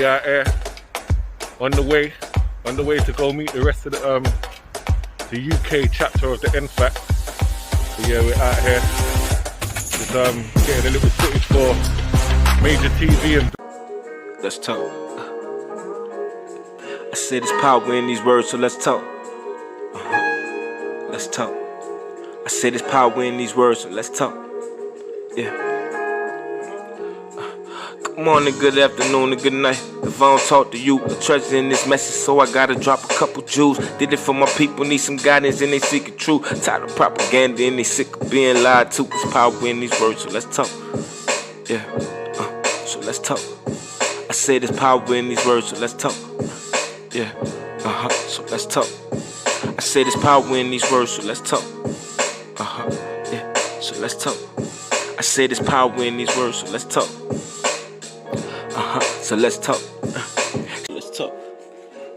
out here on the way to go meet the rest of the UK chapter of the NFAC. So yeah, we're out here just getting a little footage for MajorTv and let's talk. I said there's power in these words, so let's talk. Let's talk. I said there's power in these words, so let's talk. Yeah. Good morning, good afternoon, and good night. If I don't talk to you, a treasure in this message, so I gotta drop a couple jewels. Did it for my people, need some guidance, and they seek it true. Tired of propaganda, and they sick of being lied to. There's power in these words, so let's talk. Yeah. So let's talk. I said there's power in these words, so let's talk. Yeah. So let's talk. I said there's power in these words, so let's talk. Yeah. So let's talk. I said there's power in these words, so let's talk. So let's talk. Let's talk.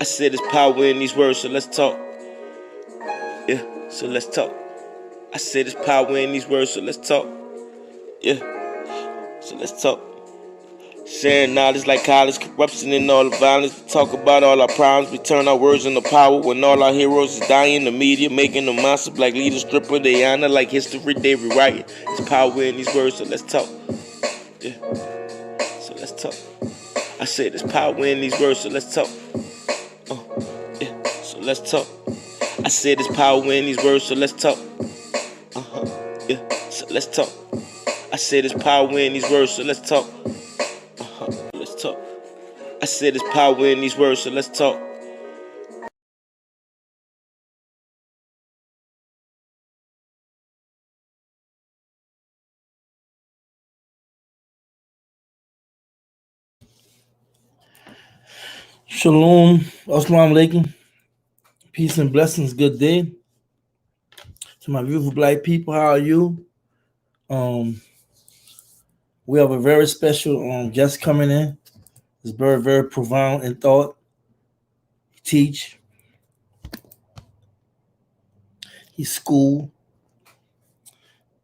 I said there's power in these words, so let's talk. Yeah, so let's talk. I said there's power in these words, so let's talk. Yeah, so let's talk. Sharing knowledge like college, corruption and all the violence. We talk about all our problems, we turn our words into power. When all our heroes is dying, the media making them monster. Black leaders stripper, they honor like history, they rewrite it. There's power in these words, so let's talk. Yeah, so let's talk. I said there's power in these words, so let's talk. Yeah, so let's talk. I said there's power in these words, so let's talk. Yeah, so let's talk. I said there's power in these words, so let's talk. Let's talk. I said there's power in these words, so let's talk. Shalom, assalamu alaikum, peace and blessings, good day to my beautiful black people. How are you? We have a very special guest coming in. He's very, very profound in thought. He teach. He school.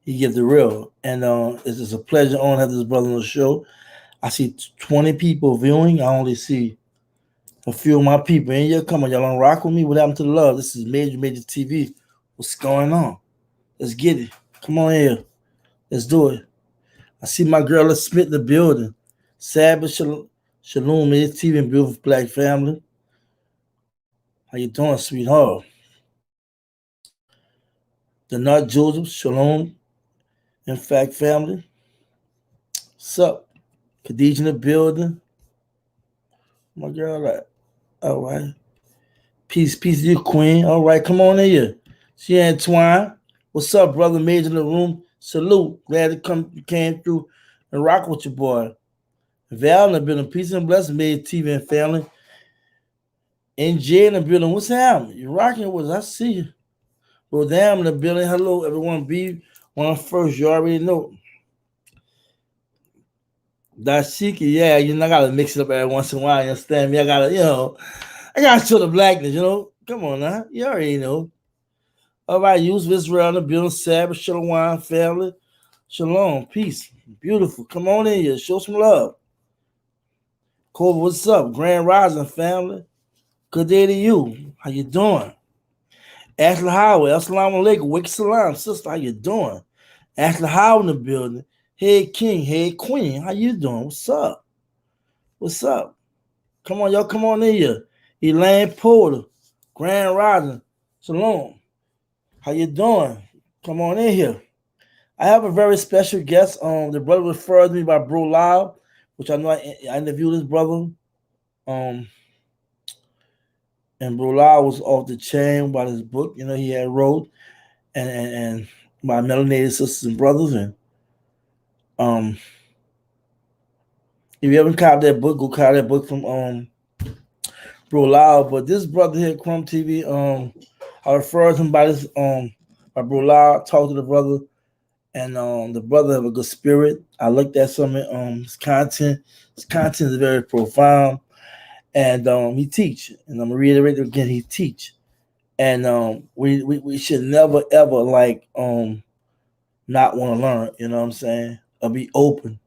He give the real. And it's just a pleasure on having this brother on the show. I see 20 people viewing. I only see a few of my people in here. Come on, y'all don't rock with me. What happened to the love? This is MajorTv. What's going on? Let's get it. Come on here. Let's do it. I see my girl Smith in the building. Sabbath Shalom, MajorTv and beautiful black family. How you doing, sweetheart? The Nut Joseph, Shalom, NFAC family. What's up? Khadija in the building. My girl, all right. Peace to you, queen. All right, come on in here. She Antoine. What's up, brother? Major in the room. Salute. Glad you came through and rock with your boy. Val in the building. Peace and blessings, MajorTv and family. NJ in the building. What's happening? You rocking with us? I see you. Rodam in the building. Hello, everyone. Be one first. You already know. Dashiki, yeah, I gotta mix it up every once in a while. You understand me? I gotta show the blackness, Come on now. You already know. All right, use Israel in the building. Sabbath, Shalom, family. Shalom, peace. Beautiful. Come on in here. Show some love. Cole, what's up? Grand Rising, family. Good day to you. How you doing? Ashley Howard, assalamu alaikum. Wake salam, sister. How you doing? Ashley Howard in the building. Hey, king. Hey, queen. How you doing? What's up? What's up? Come on, y'all. Come on in here. Elaine Porter, Grand Rising. Shalom. How you doing? Come on in here. I have a very special guest. The brother referred to me by Bro Lyle, which I know I interviewed his brother. And Bro Lyle was off the chain about his book, he had wrote, and my melanated sisters and brothers. And if you haven't copied that book, go copy that book from Bro Lyle. But this brother here, Crumb TV, I referred to him by this by Bro Lyle, talked to the brother. And the brother have a good spirit. I looked at some of his content. His content is very profound. And he teach. And I'm going to reiterate it again, he teach. And we should never, ever, not want to learn, you know what I'm saying? Or be open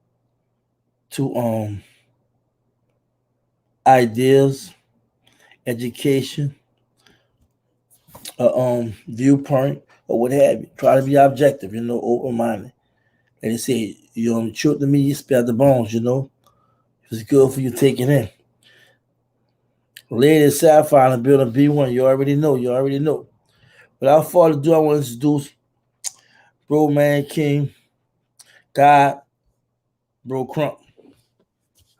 to ideas, education, viewpoint, or what have you. Try to be objective, open minded. And they say, the truth to me, you spare the bones, It's good for you to take it in. Lady Sapphire in the building B1, you already know. Without further ado, I want to introduce Bro Man King, God, Bro Crumb.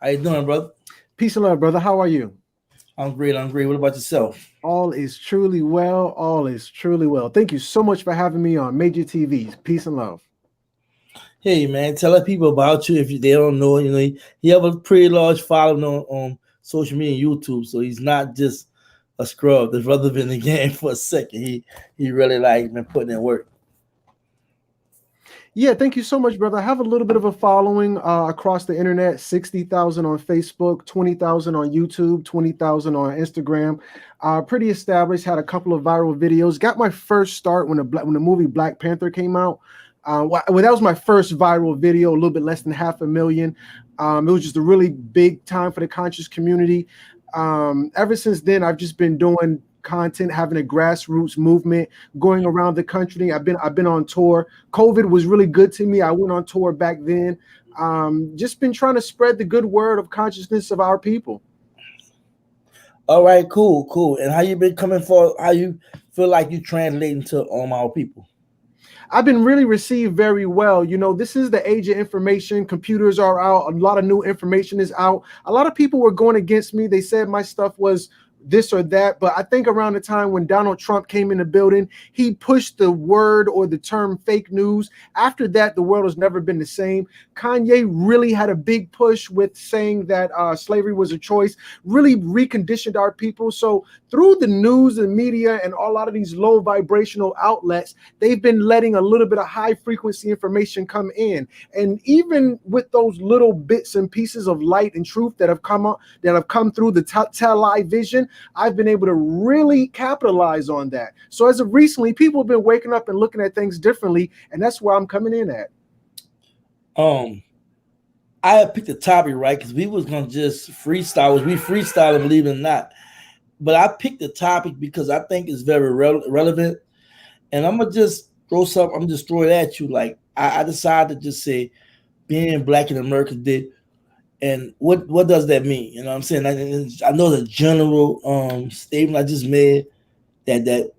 How you doing, brother? Peace and love, brother. How are you? I'm great. What about yourself? All is truly well. Thank you so much for having me on Major TVs. Peace and love. Hey, man, tell people about you if they don't know. He have a pretty large following on social media and YouTube, so he's not just a scrub. The brother been in the game for a second. He really been putting in work. Yeah, thank you so much, brother. I have a little bit of a following across the internet, 60,000 on Facebook, 20,000 on YouTube, 20,000 on Instagram. Pretty established, had a couple of viral videos. Got my first start when the movie Black Panther came out. Well, that was my first viral video, a little bit less than 500,000. It was just a really big time for the conscious community. Ever since then, I've just been doing content, having a grassroots movement, going around the country. I've been on tour. COVID was really good to me. I went on tour back then. Just been trying to spread the good word of consciousness of our people. All right, cool. And how you been coming for? How you feel like you translating to our people? I've been really received very well. This is the age of information. Computers are out. A lot of new information is out. A lot of people were going against me. They said my stuff was this or that. But I think around the time when Donald Trump came in the building, he pushed the word or the term fake news. After that, the world has never been the same. Kanye really had a big push with saying that slavery was a choice, really reconditioned our people. So through the news and media and a lot of these low vibrational outlets, they've been letting a little bit of high frequency information come in. And even with those little bits and pieces of light and truth that have come through the television, I've been able to really capitalize on that. So as of recently, people have been waking up and looking at things differently, and that's where I'm coming in at. I had picked the topic, right? Because we was gonna just freestyle. We freestyling, believe it or not. But I picked the topic because I think it's very relevant. And I'm gonna just throw something. I'm just throw it at you. Like I decided to just say, being black in America did. And what does that mean? You know what I'm saying? I know the general statement I just made that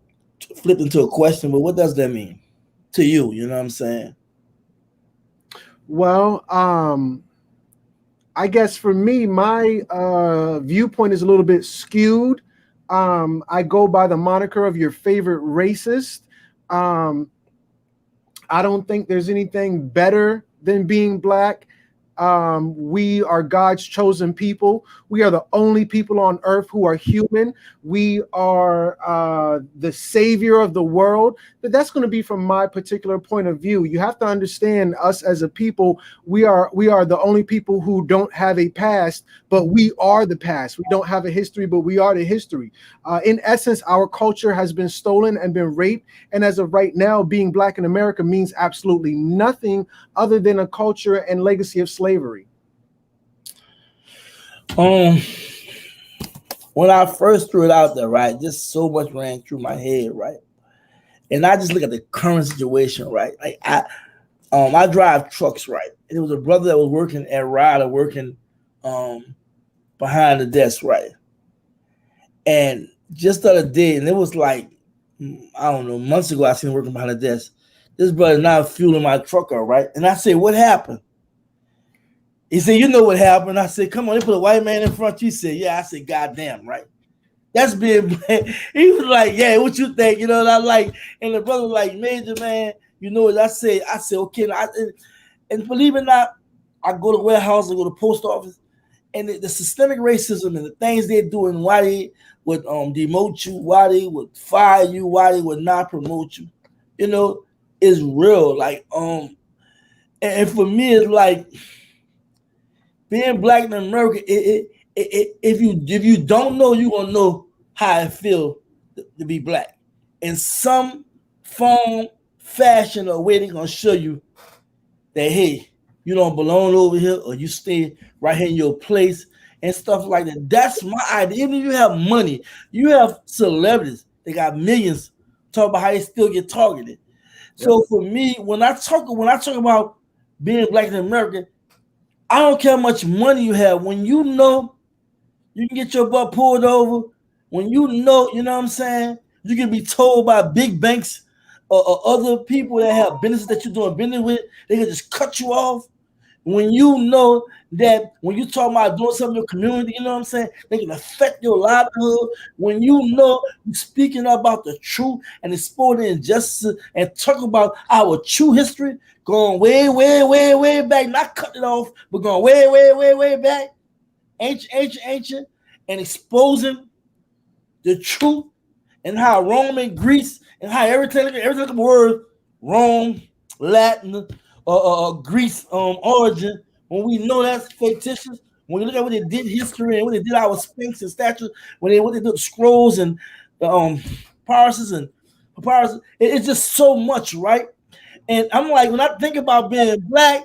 flipped into a question, but what does that mean to you? You know what I'm saying? Well, I guess for me, my viewpoint is a little bit skewed. I go by the moniker of your favorite racist. I don't think there's anything better than being black. We are God's chosen people. We are the only people on earth who are human. We are the savior of the world. But that's going to be from my particular point of view. You have to understand us as a people. We are the only people who don't have a past, but we are the past. We don't have a history, but we are the history. In essence, our culture has been stolen and been raped. And as of right now, being black in America means absolutely nothing other than a culture and legacy of slavery. When I first threw it out there, right, just so much ran through my head, right, and I just look at the current situation, right. Like I drive trucks, right, and there was a brother that was working at Ryder, working behind the desk, right, and just the other day, and it was like I don't know, months ago, I seen him working behind the desk. This brother now fueling my truck up, right, and I said, "What happened?" He said, "You know what happened?" I said, "Come on, they put a white man in front." He said, "Yeah." I said, "Goddamn, right." That's being black. He was like, "Yeah, what you think?" You know, and I'm like, and the brother was like, "Major, man, you know what?" I said, "Okay." And believe it or not, I go to warehouse, I go to post office, and the systemic racism and the things they're doing, why they would demote you, why they would fire you, why they would not promote you, you know, is real. Like, and for me, it's like, being black in America, if you don't know, you're gonna know how it feels to be black. In some form, fashion, or way, they're gonna show you that, hey, you don't belong over here, or you stay right here in your place. and stuff like that. That's my idea. Even if you have money, you have celebrities, they got millions, talk about how they still get targeted. So for me, when I talk about being black in America, I don't care how much money you have. When you know you can get your butt pulled over, when you know what I'm saying, you can be told by big banks or other people that have businesses that you're doing business with, they can just cut you off. When you know that when you talk about doing something in your community, you know what I'm saying, they can affect your livelihood. When you know you're speaking about the truth and exposing injustice and talking about our true history, going way, way, way, way back, not cutting it off, but going way, way, way, way back, ancient, and exposing the truth and how Rome and Greece and how every technical word, Rome, Latin, Greece origin, when we know that's fictitious, when you look at what they did history and what they did our Sphinx and statues, what they did the scrolls and papyrus and papyrus, it's just so much, right? And I'm like, when I think about being black,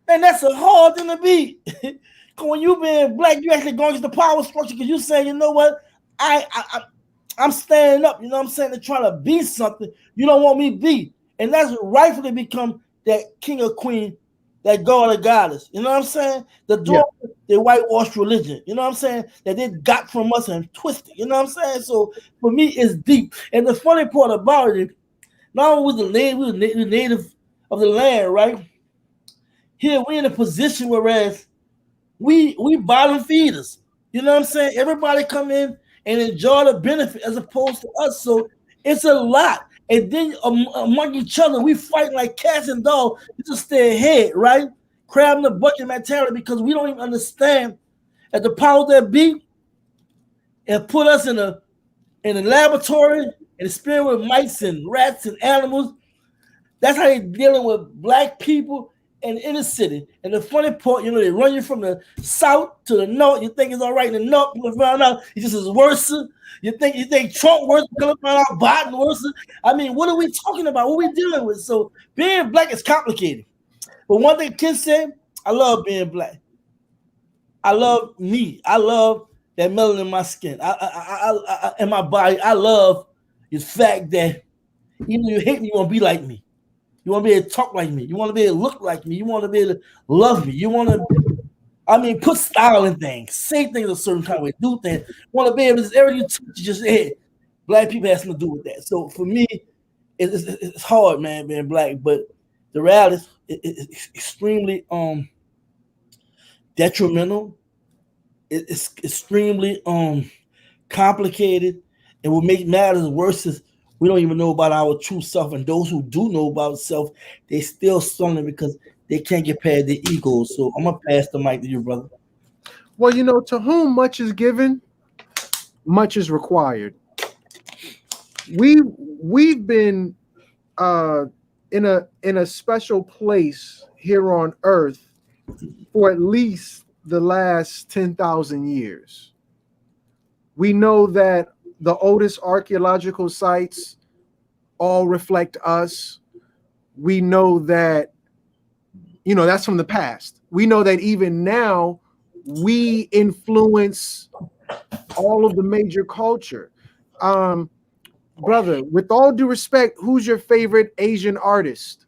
man, that's a hard thing to be. Because when you being black, you actually going against the power structure because you say, you know what, I'm standing up, you know what I'm saying, to try to be something you don't want me to be. And that's rightfully become that king or queen, that god or goddess. You know what I'm saying? The whitewashed religion, you know what I'm saying, that they got from us and twisted. You know what I'm saying? So for me, it's deep. And the funny part about it, not only was the native of the land, right? Here we're in a position whereas we bottom feeders. You know what I'm saying? Everybody come in and enjoy the benefit as opposed to us. So it's a lot. And then among each other, we fight like cats and dogs to stay ahead, right? Crab in the bucket mentality, because we don't even understand that the power that be and put us in a laboratory and experiment with mice and rats and animals. That's how they're dealing with black people in the inner city. And the funny part, you know, they run you from the south to the north. You think it's all right in the north, you find out it just is worse. You think Trump worse, find out Biden worse. I mean, what are we talking about? What are we dealing with? So being black is complicated. But one thing Ken said, I love being black. I love me. I love that melanin in my skin. I in my body. I love the fact that even if you hate me, you want to be like me. You want to be able to talk like me. You want to be able to look like me. You want to be able to love me. You want to, put style in things. Say things a certain kind of way. Do things. You want to be able to, everything you touch, you just say, hey, black people have something to do with that. So for me, it's hard, man, being black. But the reality is it's extremely detrimental. It's extremely complicated. And what makes matters worse is we don't even know about our true self, and those who do know about self, they still struggling because they can't get past their egos. So I'm gonna pass the mic to you, brother. Well, you know, to whom much is given, much is required. We've been in a special place here on Earth for at least the last 10,000 years. We know that the oldest archaeological sites all reflect us. We know that, you know, that's from the past. We know that even now we influence all of the major culture. Brother, with all due respect, who's your favorite Asian artist?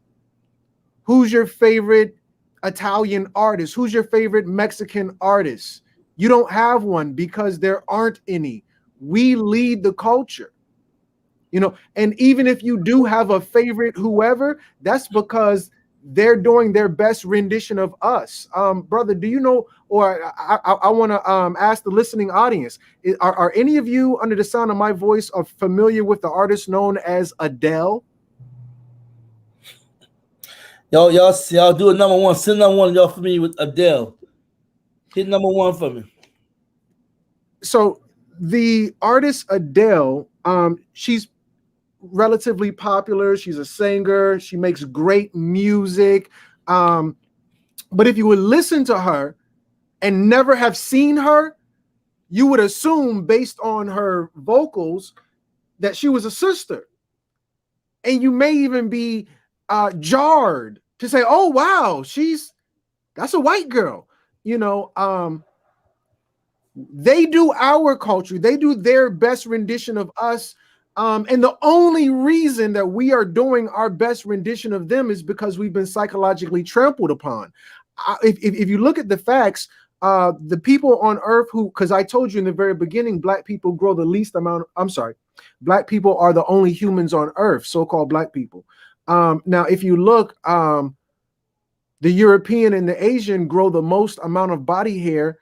Who's your favorite Italian artist? Who's your favorite Mexican artist? You don't have one because there aren't any. We lead the culture, you know, and even if you do have a favorite whoever, that's because they're doing their best rendition of us. Brother, do you know, or I want to ask the listening audience, are any of you under the sound of my voice are familiar with the artist known as Adele? Y'all do a number one. Send number one. Y'all familiar with Adele? Hit number one for me. So the artist Adele, she's relatively popular. She's a singer. She makes great music. But if you would listen to her and never have seen her, you would assume based on her vocals that she was a sister. And you may even be jarred to say, oh, wow, that's a white girl. You know, They do our culture. They do their best rendition of us. And the only reason that we are doing our best rendition of them is because we've been psychologically trampled upon. If you look at the facts, the people on earth who, because I told you in the very beginning, black people grow the least amount. I'm sorry, black people are the only humans on earth, so-called black people. Now, if you look, the European and the Asian grow the most amount of body hair,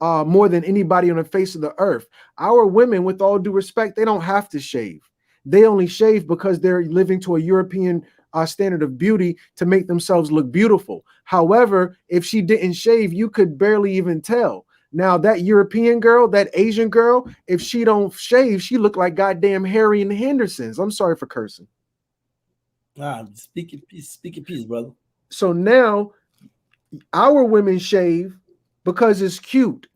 more than anybody on the face of the earth. Our women, with all due respect, they don't have to shave. They only shave because they're living to a European standard of beauty to make themselves look beautiful. However, if she didn't shave, you could barely even tell. Now, that European girl, that Asian girl, if she don't shave, she look like goddamn Harry and the Hendersons. I'm sorry for cursing. Speak in peace, brother. So now our women shave because it's cute.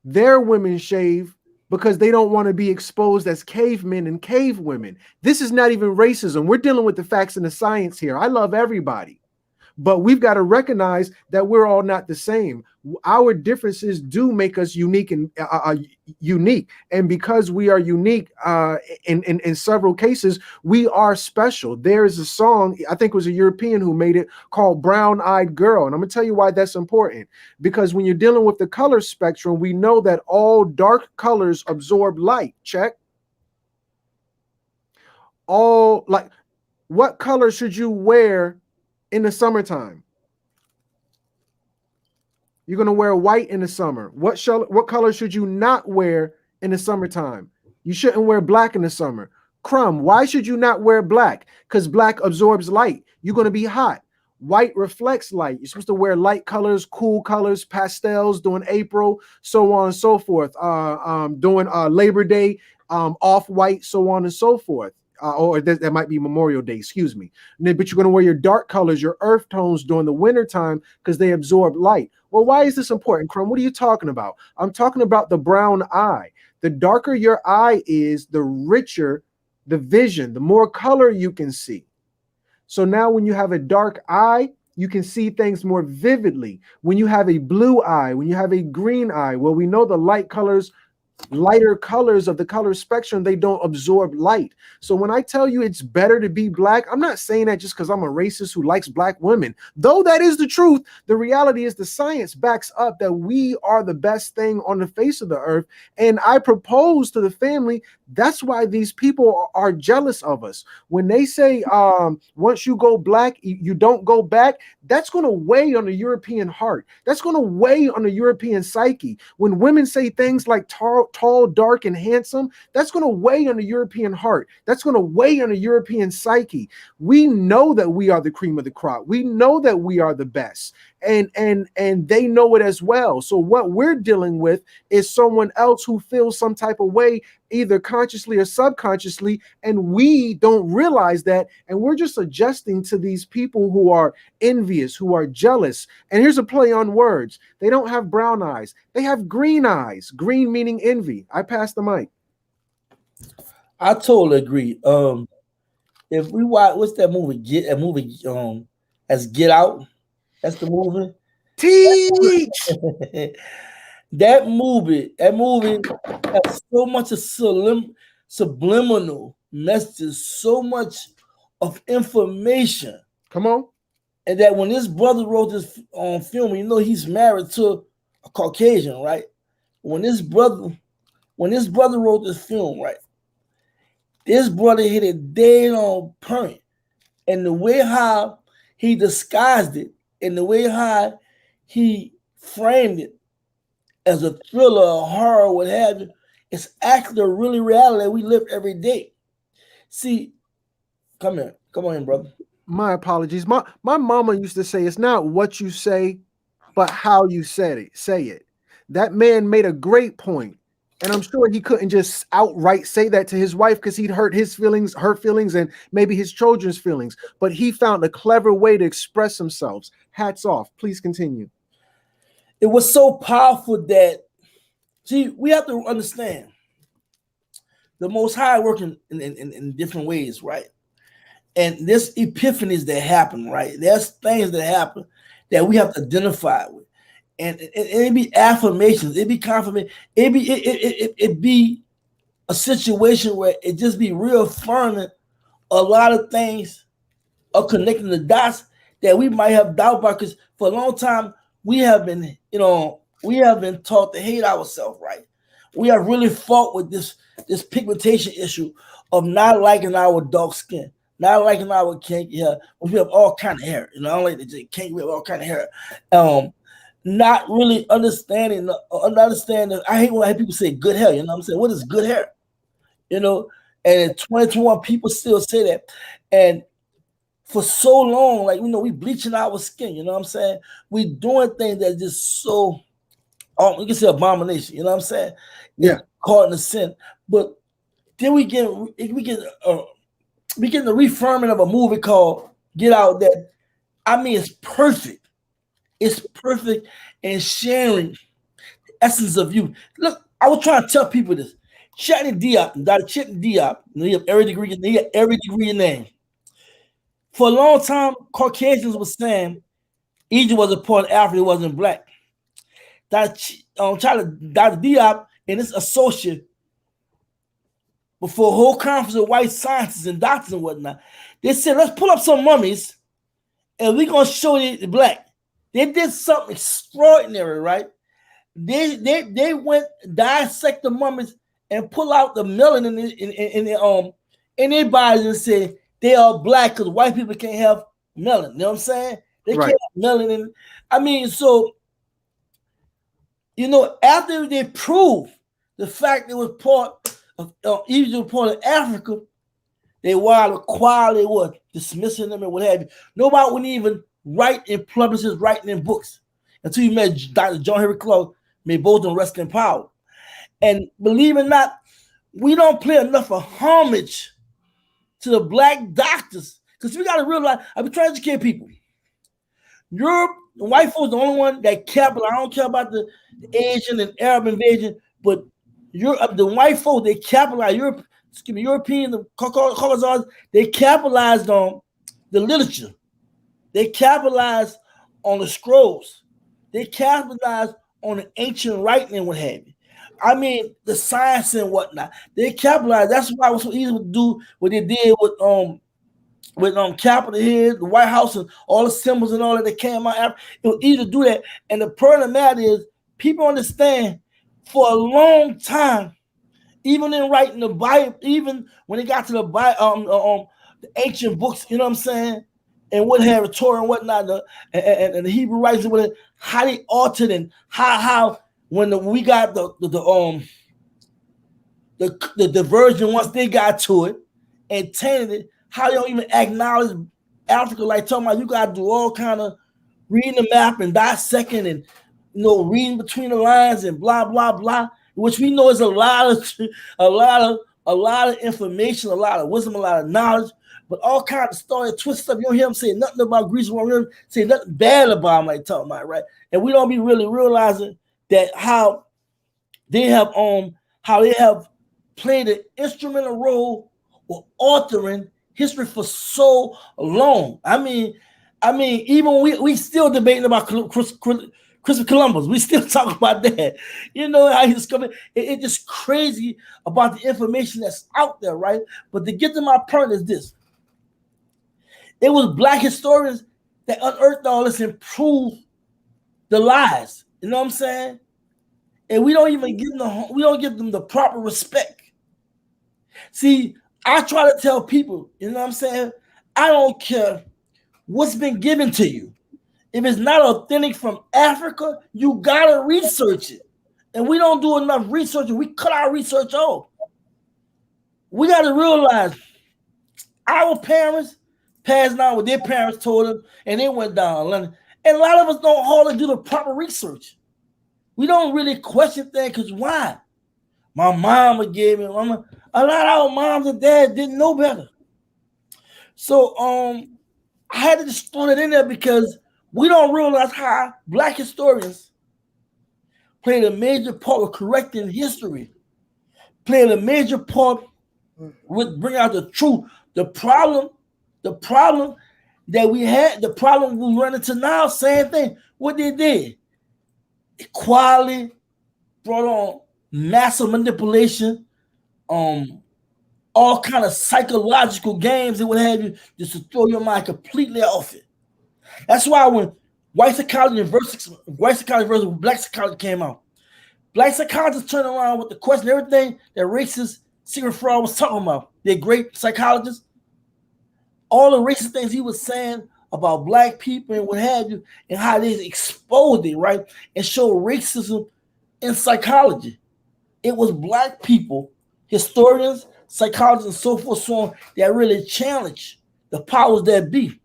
Their women shave because they don't want to be exposed as cavemen and cave women. This is not even racism. We're dealing with the facts and the science here. I love everybody, but we've got to recognize that we're all not the same. Our differences do make us unique and unique. And because we are unique in several cases, we are special. There is a song, I think it was a European who made it, called Brown Eyed Girl. And I'm going to tell you why that's important. Because when you're dealing with the color spectrum, we know that all dark colors absorb light. Check. All, like, what color should you wear in the summertime? You're going to wear white in the summer. What color should you not wear in the summertime? You shouldn't wear black in the summer. Crumb, why should you not wear black? Because black absorbs light. You're going to be hot. White reflects light. You're supposed to wear light colors, cool colors, pastels during April, so on and so forth. During Labor Day, off-white, so on and so forth. Or that might be Memorial Day, excuse me. But you're going to wear your dark colors, your earth tones during the winter time because they absorb light. Well, why is this important, Crumb? What are you talking about? I'm talking about the brown eye. The darker your eye is, the richer the vision, the more color you can see. So now when you have a dark eye, you can see things more vividly. When you have a blue eye, when you have a green eye, well, we know the lighter colors of the color spectrum, they don't absorb light. So when I tell you it's better to be black, I'm not saying that just because I'm a racist who likes black women. Though that is the truth, the reality is the science backs up that we are the best thing on the face of the earth. And I propose to the family, that's why these people are jealous of us. When they say once you go black, you don't go back, that's going to weigh on the European heart. That's going to weigh on the European psyche. When women say things like tall, dark, and handsome, that's going to weigh on the European heart. That's going to weigh on the European psyche. We know that we are the cream of the crop. We know that we are the best. And they know it as well. So what we're dealing with is someone else who feels some type of way, either consciously or subconsciously, and we don't realize that, and we're just adjusting to these people who are envious, who are jealous. And here's a play on words. They don't have brown eyes. They have green eyes. Green meaning envy. I pass the mic. I totally agree. If we watch, what's that movie? As Get Out. That's the movie. Teach. That movie has so much of subliminal messages, so much of information. Come on. And that when this brother wrote this film, you know he's married to a Caucasian, right? When this brother wrote this film, right? This brother hit it dead on point. And the way how he disguised it, and the way how he framed it as a thriller, a horror, what have you, it's actually a really reality that we live every day. See, come on in, brother. My apologies. My mama used to say, it's not what you say, but how you say it. That man made a great point. And I'm sure he couldn't just outright say that to his wife because he'd hurt his feelings, her feelings, and maybe his children's feelings. But he found a clever way to express himself. Hats off. Please continue. It was so powerful that, see, we have to understand the Most High working in different ways, right? And there's epiphanies that happen, right? There's things that happen that we have to identify with. and it be affirmations, it be confirmation, it be a situation where it just be reaffirming a lot of things or connecting the dots that we might have doubt about, because for a long time we have been, we have been taught to hate ourselves, right? We have really fought with this pigmentation issue of not liking our dark skin, not liking our kinky hair. We have all kind of hair, I don't like to say kinky, we have all kind of hair. Not really understanding. I hate when I hear people say good hair. I'm saying, what is good hair? And in 2021, people still say that. And for so long, like, we bleaching our skin, I'm saying? We doing things that just so, you can say abomination, what I'm saying? Yeah. Caught in a sin. But then we get the reaffirming of a movie called Get Out that, it's perfect. It's perfect in sharing the essence of you. Look, I was trying to tell people this. Chatting Diop, Dr. Chatting Diop, he have every degree in name. For a long time, Caucasians were saying Egypt was a part of Africa, it wasn't black. Dr. Diop and his associate, before a whole conference of white scientists and doctors and whatnot, they said, let's pull up some mummies and we're going to show you the black. They did something extraordinary, right? They went dissect the mummies and pull out the melanin in their bodies and say they are black because white people can't have melanin. You know what I'm saying? They can't have melanin. So after they proved the fact it was part of Egypt was part of Africa, they were quiet, they were dismissing them and what have you. Nobody would even write in publishers, writing in books until you met Dr. John Henry Clark, may both of them rest in power. And believe it or not, we don't pay enough of homage to the black doctors, because we got to realize, I've been trying to educate people. Europe, the white folks, the only one that capitalized. I don't care about the Asian and Arab invasion, but Europe, the white folks, they capitalized. European, the Caucasians, they capitalized on the literature. They capitalized on the scrolls. They capitalized on the ancient writing and what have you. The science and whatnot. They capitalized. That's why it was so easy to do what they did with Capitol Hill, the White House, and all the symbols and all that came out. It was easy to do that. And the point of the matter is, people understand for a long time, even in writing the Bible, even when it got to the Bible, the ancient books, you know what I'm saying? And what have Torah and whatnot, and the Hebrew writings, how they altered, and how when we got the diversion, once they got to it and tainted it, how they don't even acknowledge Africa, like talking about you got to do all kind of reading the map and dissecting and reading between the lines and blah blah blah, which we know is a lot of information, a lot of wisdom, a lot of knowledge. But all kinds of story, twist stuff. You don't hear them say nothing about Greece. You don't say nothing bad about them, like talking about, right? And we don't be really realizing that how they have played an instrumental role or altering history for so long. Even we still debating about Christopher Columbus. We still talk about that. How he discovered it. It's just crazy about the information that's out there, right? But to get to my point is this. It was black historians that unearthed all this and proved the lies. You know what I'm saying? And we don't even give them the proper respect. See, I try to tell people, you know what I'm saying? I don't care what's been given to you. If it's not authentic from Africa, you gotta research it. And we don't do enough research, and we cut our research off. We gotta realize our parents passed down what their parents told them, and they went down London. And a lot of us don't hardly do the proper research. We don't really question things, because why? My mama gave me, a lot of our moms and dads didn't know better. So I had to just throw it in there, because we don't realize how black historians played a major part of correcting history, played a major part with bringing out the truth. The problem that we had, the problem we run into now, same thing. What they did, equality, brought on massive manipulation, all kind of psychological games and what have you, just to throw your mind completely off it. That's why when white psychology versus black psychology came out, black psychologists turned around with the question, everything that racist Sigmund Freud was talking about. They're great psychologists. All the racist things he was saying about black people and what have you, and how they exposed it, right, and showed racism in psychology. It was black people, historians, psychologists, and so forth, so on, that really challenged the powers that be.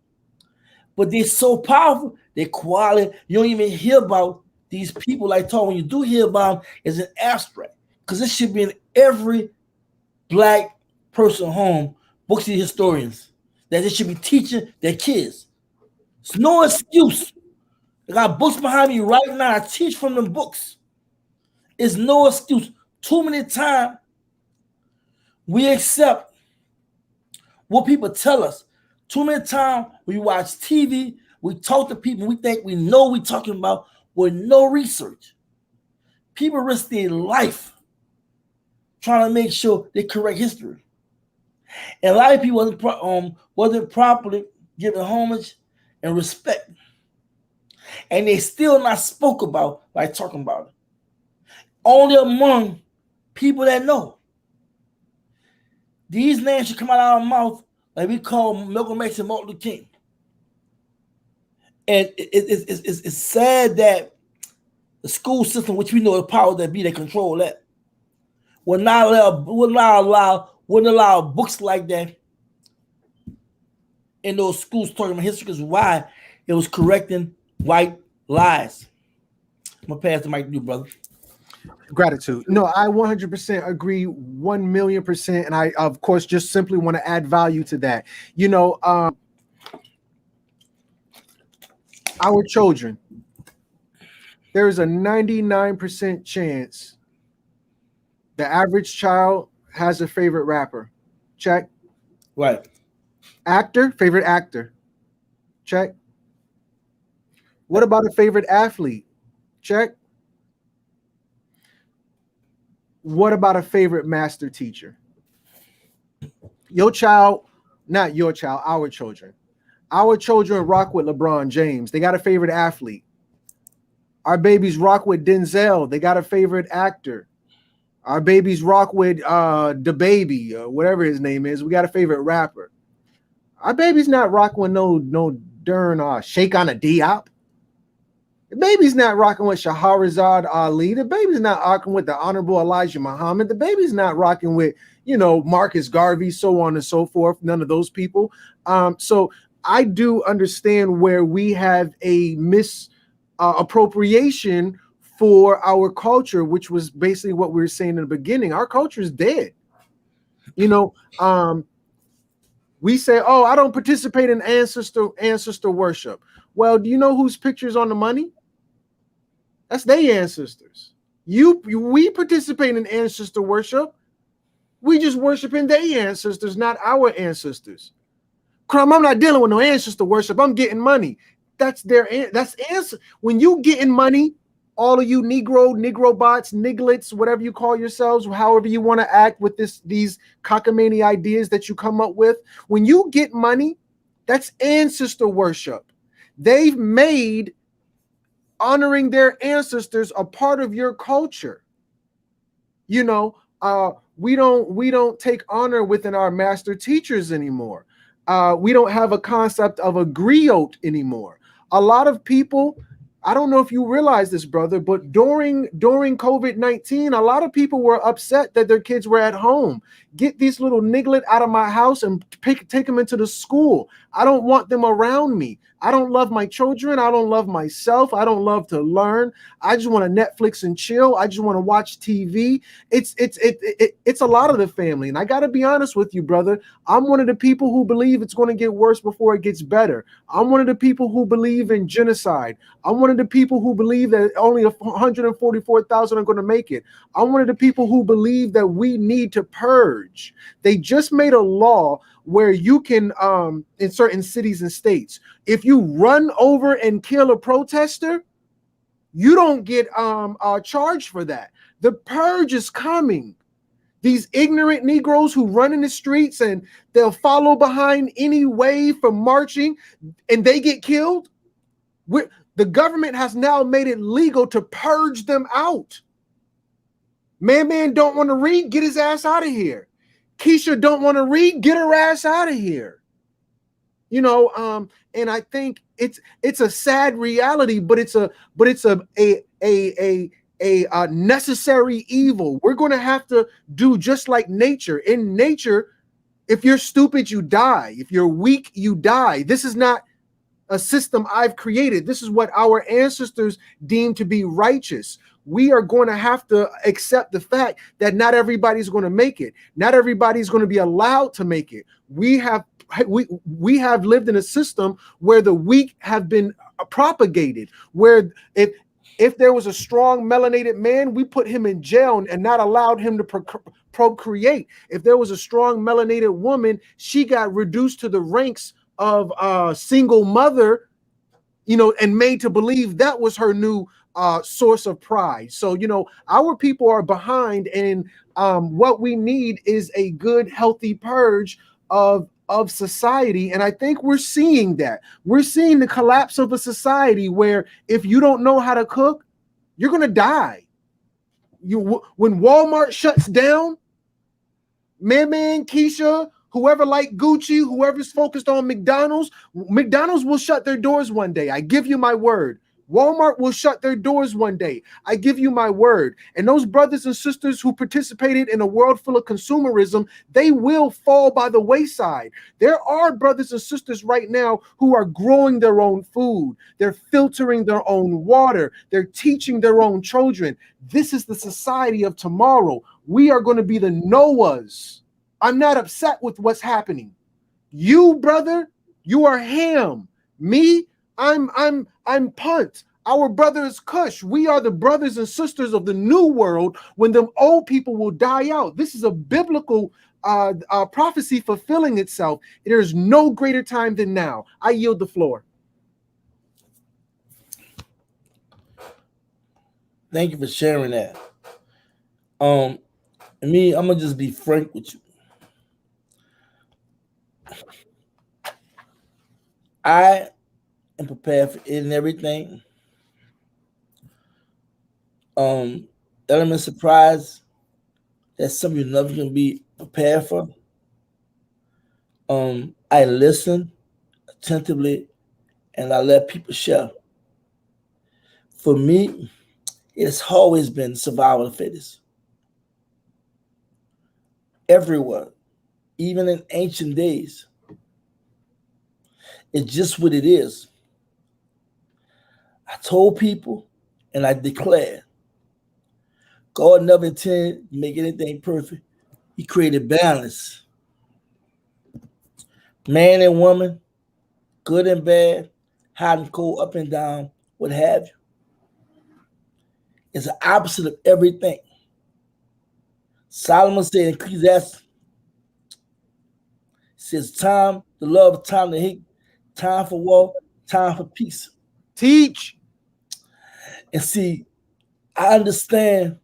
But they're so powerful, they're quality. You don't even hear about these people like talk. When you do hear about them, it's an abstract, because it should be in every black person home, books of historians, that they should be teaching their kids. It's no excuse. I got books behind me right now. I teach from them books. It's no excuse. Too many times we accept what people tell us. Too many times we watch TV, we talk to people, we think we know what we're talking about with no research. People risk their life trying to make sure they correct history. And a lot of people wasn't properly given homage and respect. And they still not spoke about by talking about it. Only among people that know. These names should come out of our mouth like we call Malcolm X and Martin Luther King. And it's sad that the school system, which we know the power that be, they control that, wouldn't allow books like that in those schools talking about history, because why? It was correcting white lies. I'm gonna pass the mic to you, brother. Gratitude. No, I 100% agree, 1,000,000%. And I, of course, just simply want to add value to that. You know, our children, there is a 99% chance the average child has a favorite rapper. Check. Right. Actor, favorite actor. Check. What about a favorite athlete? Check. What about a favorite master teacher? Your child, not your child, our children. Our children rock with LeBron James. They got a favorite athlete. Our babies rock with Denzel. They got a favorite actor. Our babies rock with the baby, or whatever his name is. We got a favorite rapper. Our baby's not rocking with no darn Shake on a Diop. The baby's not rocking with Shahrazad Ali. The baby's not rocking with the Honorable Elijah Muhammad. The baby's not rocking with, Marcus Garvey, so on and so forth. None of those people. So I do understand where we have a misappropriation for our culture, which was basically what we were saying in the beginning. Our culture is dead. We say, oh, I don't participate in ancestor worship. Well, do you know whose picture's on the money? That's their ancestors. We participate in ancestor worship. We just worshiping their ancestors, not our ancestors. Crumb, I'm not dealing with no ancestor worship. I'm getting money. That's answer. When you getting money, all of you Negro bots, niglets, whatever you call yourselves, however you want to act with these cockamamie ideas that you come up with, when you get money, that's ancestor worship. They've made honoring their ancestors a part of your culture. We don't take honor within our master teachers anymore. We don't have a concept of a griot anymore. A lot of people, I don't know if you realize this, brother, but during COVID-19, a lot of people were upset that their kids were at home. Get these little niglet out of my house and take them into the school. I don't want them around me. I don't love my children. I don't love myself. I don't love to learn. I just want to Netflix and chill. I just want to watch TV. It's a lot of the family. And I got to be honest with you, brother. I'm one of the people who believe it's going to get worse before it gets better. I'm one of the people who believe in genocide. I'm one of the people who believe that only 144,000 are going to make it. I'm one of the people who believe that we need to purge. They just made a law where you can, in certain cities and states, if you run over and kill a protester, you don't get charged for that. The purge is coming. These ignorant Negroes who run in the streets and they'll follow behind any wave from marching and they get killed. The government has now made it legal to purge them out. Man don't want to read, get his ass out of here. Keisha don't want to read, get her ass out of here. You know, and I think it's a sad reality, but it's a necessary evil. We're going to have to do just like nature. In nature, if you're stupid, you die. If you're weak, you die. This is not a system I've created. This is what our ancestors deemed to be righteous. We are going to have to accept the fact that not everybody's going to make it. Not everybody's going to be allowed to make it. We have lived in a system where the weak have been propagated, where if there was a strong melanated man, we put him in jail and not allowed him to procreate. If there was a strong melanated woman, she got reduced to the ranks of a single mother, you know, and made to believe that was her new source of pride. So, you know, our people are behind, and what we need is a good, healthy purge of society. And I think we're seeing that. We're seeing the collapse of a society where if you don't know how to cook, you're going to die. When Walmart shuts down, man, Keisha, whoever like Gucci, whoever's focused on McDonald's will shut their doors one day. I give you my word. Walmart will shut their doors one day. I give you my word. And those brothers and sisters who participated in a world full of consumerism, they will fall by the wayside. There are brothers and sisters right now who are growing their own food. They're filtering their own water. They're teaching their own children. This is the society of tomorrow. We are going to be the Noahs. I'm not upset with what's happening. You, brother, you are Ham. Me, I'm Punt. Our brother is Cush. We are the brothers and sisters of the new world when the old people will die out. This is a biblical prophecy fulfilling itself. There is no greater time than now. I yield the floor. Thank you for sharing that. I'm gonna just be frank with you. I am prepared for it and everything. Element surprise, that's something you never can be prepared for. I listen attentively and I let people share. For me, it's always been survival of the fittest. Everywhere, even in ancient days. It's just what it is. I told people and I declared, God never intended to make anything perfect. He created balance. Man and woman, good and bad, hot and cold, up and down, what have you. It's the opposite of everything. Solomon said in Ecclesiastes, says time to love, time to hate, time for war, time for peace. Teach. And see, I understand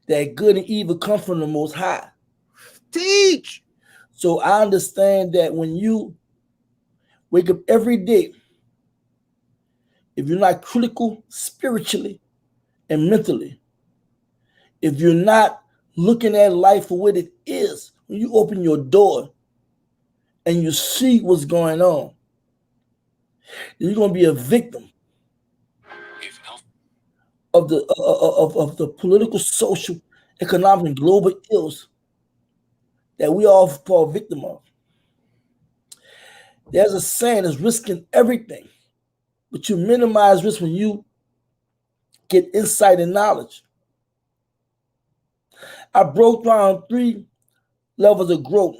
that good and evil come from the Most High. Teach. So I understand that when you wake up every day, if you're not critical spiritually and mentally, if you're not looking at life for what it is, when you open your door and you see what's going on, you're going to be a victim of the political, social, economic, and global ills that we all fall victim of. There's a saying that's risking everything, but you minimize risk when you get insight and knowledge. I broke down 3 levels of growth.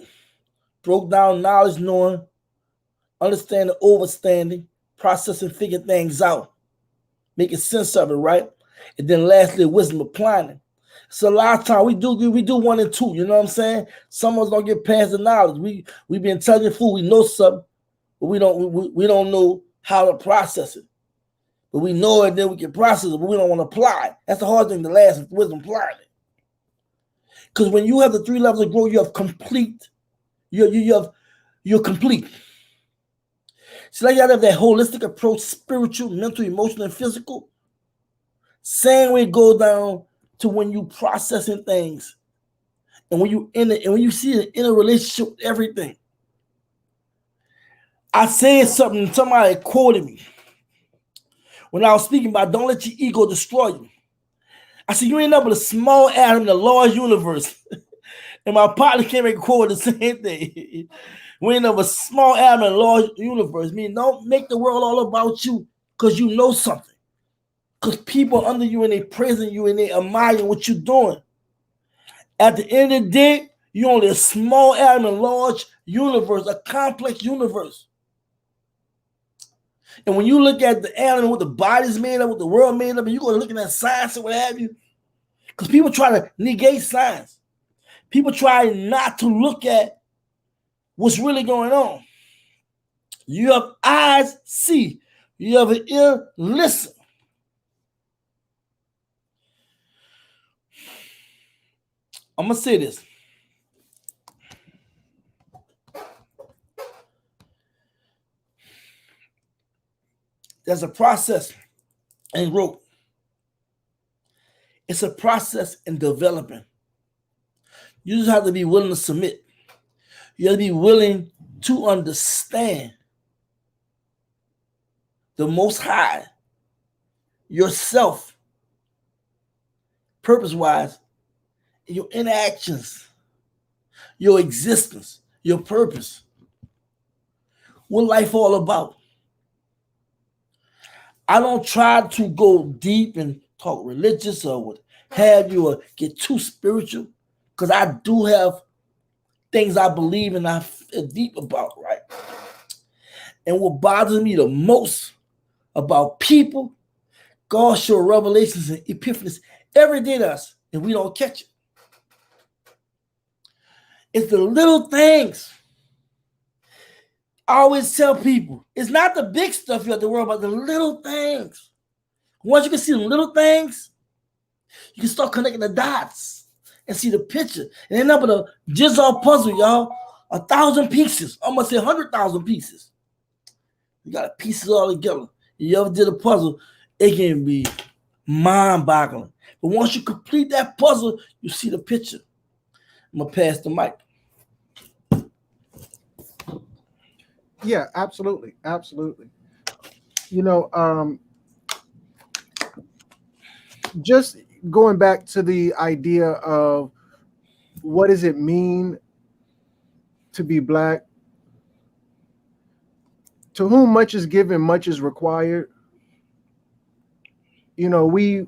Broke down knowledge, knowing, understanding, overstanding, processing, figuring things out, making sense of it, right? And then lastly, wisdom, applying it. So a lot of time we do 1 and 2, you know what I'm saying? Some of us don't get past the knowledge. We be intelligent fool, we know something, but we don't know how to process it. But we know it, then we can process it, but we don't want to apply it. That's the hard thing to last with wisdom, applying it. Because when you have the 3 levels of growth, you have complete. You're complete. So like you gotta have that holistic approach, spiritual, mental, emotional, and physical. Same way it goes down to when you processing things. And when you in it, and when you see it in a relationship with everything. I said something, somebody quoted me when I was speaking about don't let your ego destroy you. I said, you ain't nothing but a small atom in the large universe. And my partner came and quoted the same thing. We ain't nothing but a small atom in the large universe. I mean, don't make the world all about you because you know something. Because people under you and they praising you and they admiring what you're doing. At the end of the day, you're only a small atom in a large universe, a complex universe. And when you look at the animal, what the body's made of, what the world made of, and you're going to look at that science and what have you, because people try to negate science. People try not to look at what's really going on. You have eyes, see. You have an ear, listen. I'm going to say this. There's a process in growth. It's a process in developing. You just have to be willing to submit. You have to be willing to understand the Most High, yourself, purpose-wise, your interactions, your existence, your purpose. What life all about? I don't try to go deep and talk religious or what have you or get too spiritual because I do have things I believe and I feel deep about, right? And what bothers me the most about people, God shows revelations and epiphanies every day to us and we don't catch it. It's the little things. I always tell people, it's not the big stuff you have to worry about, the little things. Once you can see the little things, you can start connecting the dots and see the picture. And end up with a jigsaw puzzle, y'all. 1,000 pieces. I'm going to say 100,000 pieces. You got pieces all together. You ever did a puzzle, it can be mind-boggling. But once you complete that puzzle, you see the picture. I'm going to pass the mic. Yeah, absolutely. Absolutely. You know, just going back to the idea of what does it mean to be Black? To whom much is given, much is required. You know, we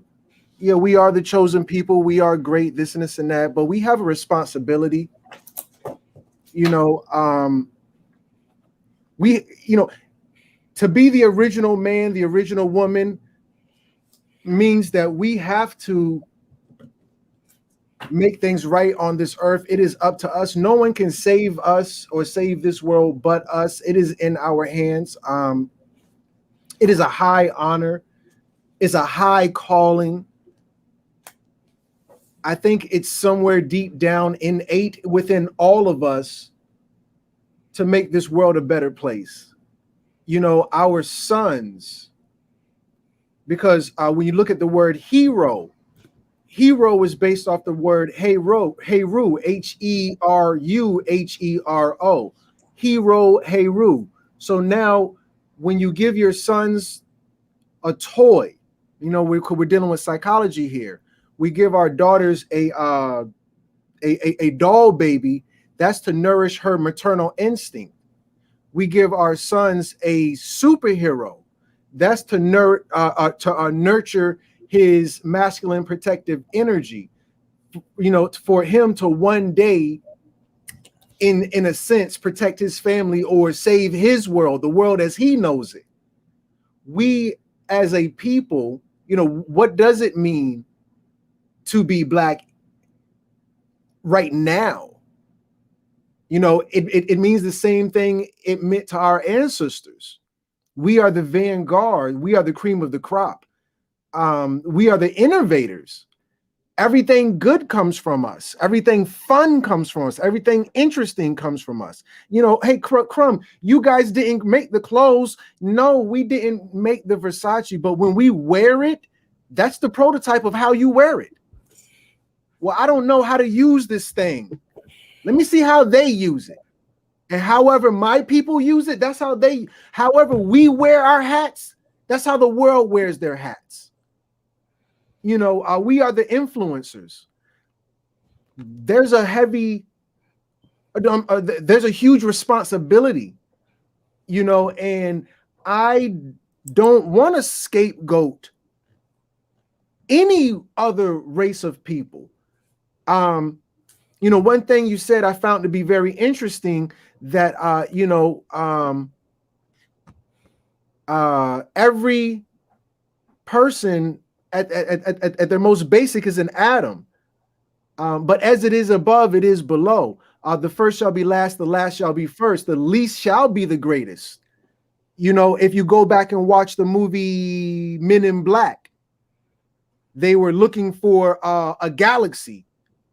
are the chosen people. We are great, this and this and that, but we have a responsibility. You know, to be the original man, the original woman means that we have to make things right on this earth. It is up to us. No one can save us or save this world but us. It is in our hands. It is a high honor. It's a high calling. I think it's somewhere deep down innate within all of us to make this world a better place. You know, our sons, because when you look at the word hero is based off the word Heru, H-E-R-U-H-E-R-O, hero, Heru. So now when you give your sons a toy, you know, we're dealing with psychology here. We give our daughters a doll baby. That's to nourish her maternal instinct. We give our sons a superhero. That's to nurture his masculine protective energy. You know, for him to one day, in a sense, protect his family or save his world, the world as he knows it. We, as a people, you know, what does it mean to be Black right now? You know, it means the same thing it meant to our ancestors. We are the vanguard. We are the cream of the crop. We are the innovators. Everything good comes from us. Everything fun comes from us. Everything interesting comes from us. You know, hey, Crumb, you guys didn't make the clothes. No, we didn't make the Versace, but when we wear it, that's the prototype of how you wear it. Well, I don't know how to use this thing. Let me see how they use it. And however my people use it, that's how they, however we wear our hats, that's how the world wears their hats. You know, we are the influencers. There's a heavy, there's a huge responsibility, you know, and I don't want to scapegoat any other race of people. You know, one thing you said I found to be very interesting that, you know, every person at their most basic is an atom, but as it is above, it is below. The first shall be last, the last shall be first, the least shall be the greatest. You know, if you go back and watch the movie Men in Black, they were looking for a galaxy,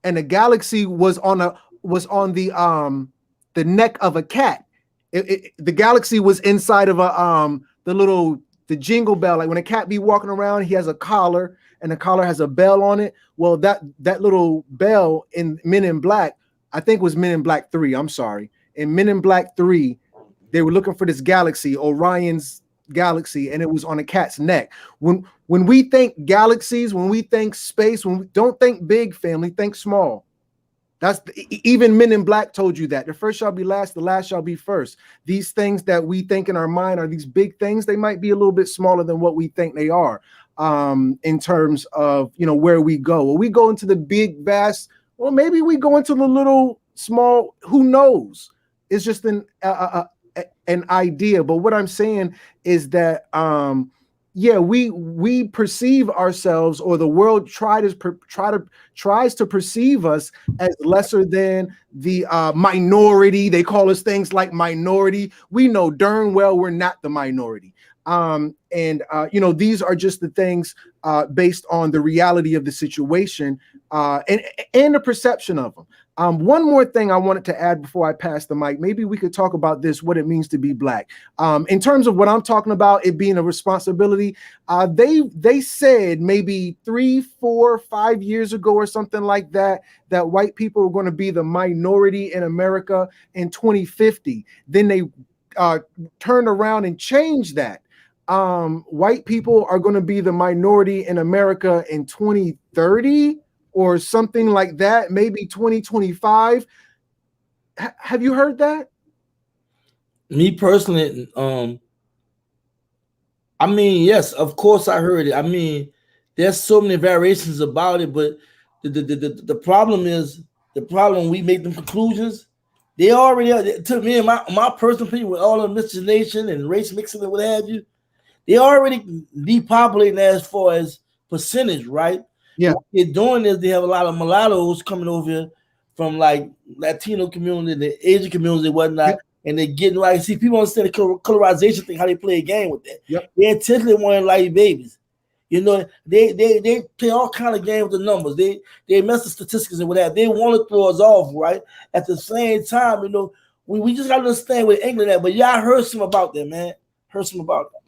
and the galaxy was on the neck of a cat. The galaxy was inside of the jingle bell. Like when a cat be walking around, he has a collar, and the collar has a bell on it. Well, that little bell in Men in Black, I think it was Men in Black 3. I'm sorry. In Men in Black 3, they were looking for this galaxy, Orion's galaxy, and it was on a cat's neck. When we think galaxies, when we think space, when we don't think big, family, think small. That's even Men in Black told you that the first shall be last, the last shall be first. These things that we think in our mind are these big things. They might be a little bit smaller than what we think they are, in terms of, you know, where we go. Well, we go into the big, vast, or maybe we go into the little, small. Who knows? It's just an idea. But what I'm saying is that, yeah, we perceive ourselves, or the world tries to perceive us as lesser than the minority. They call us things like minority. We know darn well we're not the minority. You know, these are just the things based on the reality of the situation and the perception of them. One more thing I wanted to add before I pass the mic. Maybe we could talk about this, what it means to be Black. In terms of what I'm talking about, it being a responsibility, they said maybe 3, 4, 5 years ago or something like that, that white people were going to be the minority in America in 2050. Then they turned around and changed that. White people are going to be the minority in America in 2030 or something like that, maybe 2025. Have you heard that? Me personally, I mean, yes, of course I heard it. I mean, there's so many variations about it, but the problem is, the problem we make them conclusions, they already are. To me, my personal opinion, with all the miscegenation and race mixing and what have you, they already depopulating as far as percentage, right? Yeah. What they're doing is they have a lot of mulattoes coming over here from like Latino community, the Asian community, and whatnot, Yep. and they're getting like, see, people understand the colorization thing, how they play a game with that. Yep. They intentionally want like babies. You know, they play all kind of games with the numbers. They mess the statistics and whatever. They want to throw us off, right? At the same time, you know, we just gotta understand where England at. But yeah, I heard some about that, man. Heard some about that.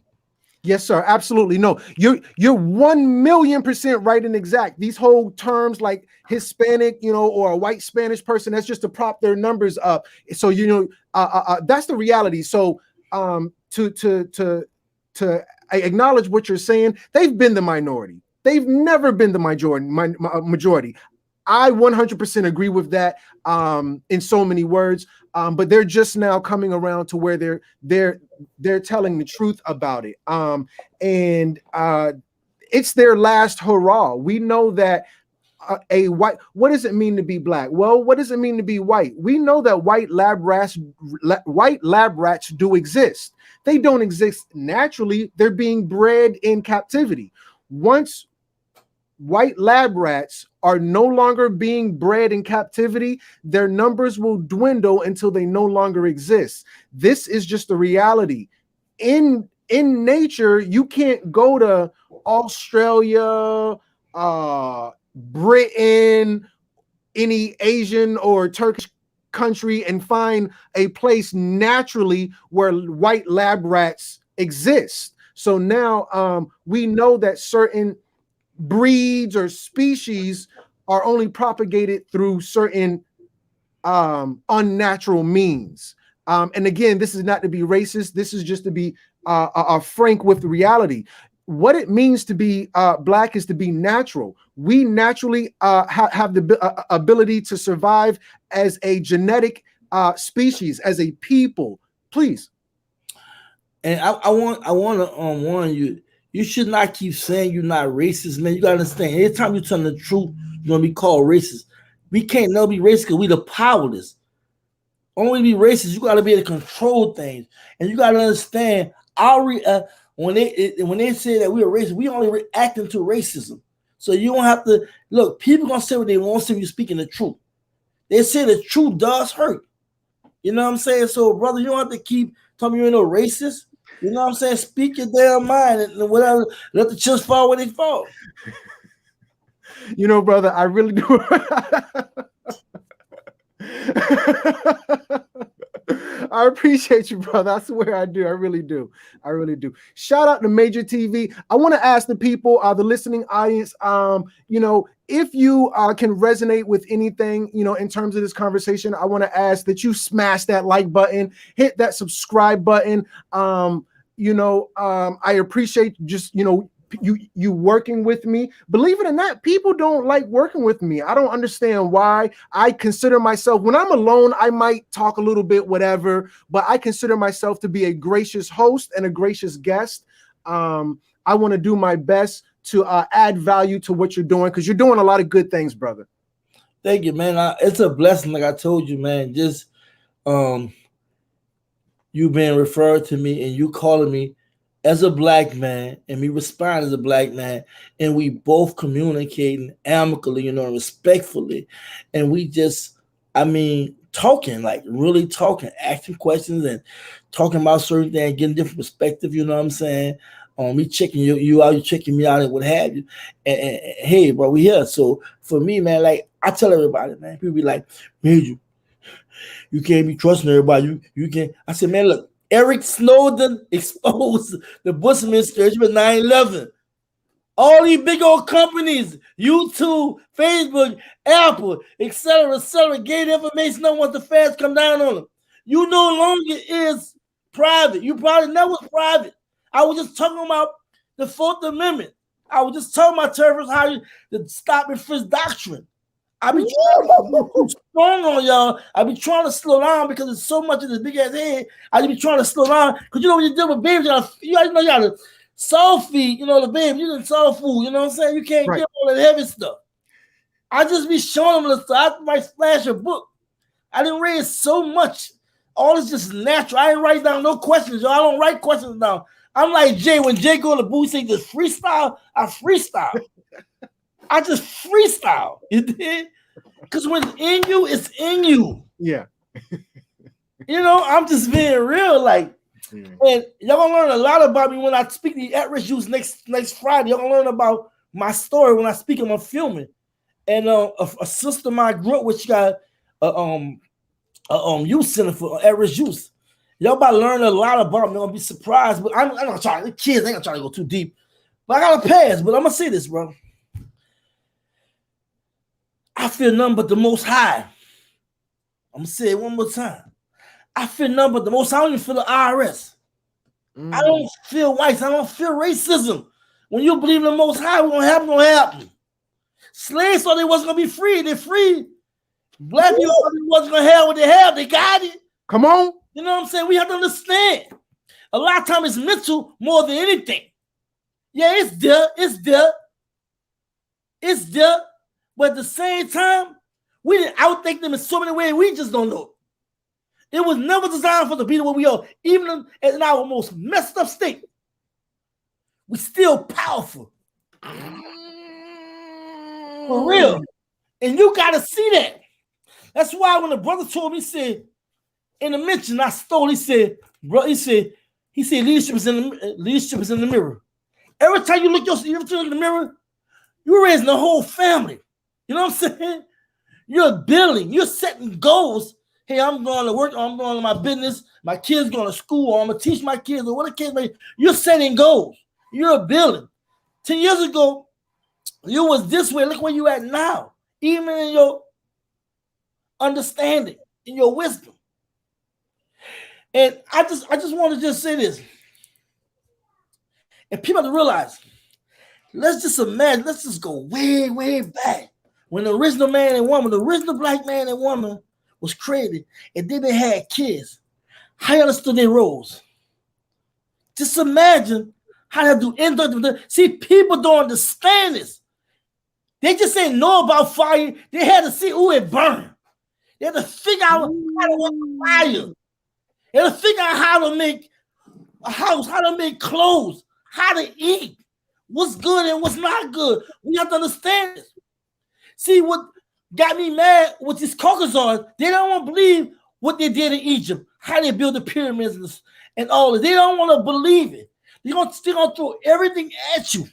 Yes, sir. Absolutely. No, you're 1,000,000% right and exact. These whole terms like Hispanic, you know, or a white Spanish person, that's just to prop their numbers up. So, you know, that's the reality. So to acknowledge what you're saying, they've been the minority. They've never been the majority. I 100% agree with that in so many words, but they're just now coming around to where they're telling the truth about it. It's their last hurrah. We know that what does it mean to be Black? Well, what does it mean to be white? We know that white lab rats do exist. They don't exist naturally. They're being bred in captivity. Once white lab rats are no longer being bred in captivity, their numbers will dwindle until they no longer exist. This is just the reality. In in nature, you can't go to Australia, Britain, any Asian or Turkish country and find a place naturally where white lab rats exist. So now we know that certain breeds or species are only propagated through certain unnatural means. And again, this is not to be racist. This is just to be frank with reality. What it means to be black is to be natural. We naturally have the ability to survive as a genetic species, as a people. Please. And I want to warn you. You should not keep saying you're not racist, man. You gotta understand. Anytime you tell the truth, you're gonna be called racist. We can't never be racist because we the powerless. Only to be racist, you gotta be able to control things, and you gotta understand. When they say that we are racist, we only reacting to racism. So you don't have to look. People gonna say what they want to say. You're speaking the truth. They say the truth does hurt. You know what I'm saying? So, brother, you don't have to keep telling me you're no racist. You know what I'm saying? Speak your damn mind and whatever. Let the chips fall where they fall. You know, brother, I really do. I appreciate you, brother. I swear I do. I really do. I really do. Shout out to MajorTv. I want to ask the people, the listening audience, if you can resonate with anything, in terms of this conversation, I want to ask that you smash that like button, hit that subscribe button. I appreciate just, you working with me. Believe it or not, people don't like working with me. I don't understand why. I consider myself, when I'm alone, I might talk a little bit, whatever, but I consider myself to be a gracious host and a gracious guest. I want to do my best to add value to what you're doing, because you're doing a lot of good things, brother. Thank you, man. It's a blessing, like I told you, man. Just you being referred to me and you calling me as a black man and me responding as a black man, and we both communicating amicably, respectfully, and we just, talking, like really talking, asking questions and talking about certain things, getting different perspective. You know what I'm saying? Me checking you out, you checking me out, and what have you. And hey, bro, we here. So for me, man, like I tell everybody, man, people be like, Major, you can't be trusting everybody. You can't. I said, man, look. Eric Snowden exposed the Bush administration with 9/11. All these big old companies, YouTube, Facebook, Apple, etc., gave information on once the feds come down on them. You no longer is private. You probably never was private. I was just talking about the 4th Amendment. I was just telling my terrorists how to stop and frisk doctrine. I be trying to be strong on y'all. I be trying to slow down because there's so much of this big ass head. I be trying to slow down because when you deal with babies, you gotta soul feed, the baby. You didn't soul food, you know what I'm saying? You can't get all that heavy stuff. I just be showing them the stuff. I might flash a book. I didn't read so much. All is just natural. I ain't write down no questions, y'all. I don't write questions down. I'm like Jay. When Jay go to the booth, say just freestyle, I freestyle. I just freestyle. You did? Because when it's in you, it's in you. Yeah. I'm just being real. Like, and y'all gonna learn a lot about me when I speak to the at-risk youth next Friday. Y'all gonna learn about my story when I speak in my filming. And a sister of mine grew up with, she got youth center for at-risk youth. Y'all about to learn a lot about me. I'm gonna be surprised, but I'm not trying. The kids ain't gonna try to go too deep. But I gotta pass. But I'm gonna say this, bro. I feel nothing but the Most High. I'm gonna say it one more time. I feel nothing but the Most High. I don't even feel the IRS. I don't feel whites. I don't feel racism. When you believe in the Most High, what's gonna happen? Slaves thought they wasn't gonna be free. They're free. Black people thought they wasn't gonna have what they have. They got it. Come on. You know what I'm saying? We have to understand. A lot of times it's mental more than anything. Yeah, it's there. But at the same time, we didn't outthink them in so many ways, we just don't know. It was never designed for us to be the way we are. Even in our most messed up state, we're still powerful. For real. And you got to see that. That's why when the brother told me, he said, in the mention I stole, he said, He said leadership is in the mirror. Every time you look in the mirror, you're raising the whole family. You know what I'm saying? You're building, you're setting goals. Hey, I'm going to work, or I'm going to my business, my kids going to school, or I'm going to teach my kids, or what the kids may. You're setting goals. You're building. 10 years ago, you was this way. Look where you at now. Even in your understanding, in your wisdom. And I just want to just say this. And people have to realize, let's just imagine, let's just go way, way back. When the original man and woman, the original black man and woman was created, and then they had kids, how you understood their roles? Just imagine how they do. See, people don't understand this. They just ain't know about fire. They had to see who it burned. They had to figure out how to work the fire. They had to figure out how to make a house, how to make clothes, how to eat, what's good and what's not good. We have to understand this. See, what got me mad with these Caucasians, they don't want to believe what they did in Egypt, how they built the pyramids and all that. They don't want to believe it. They're going to throw everything at you,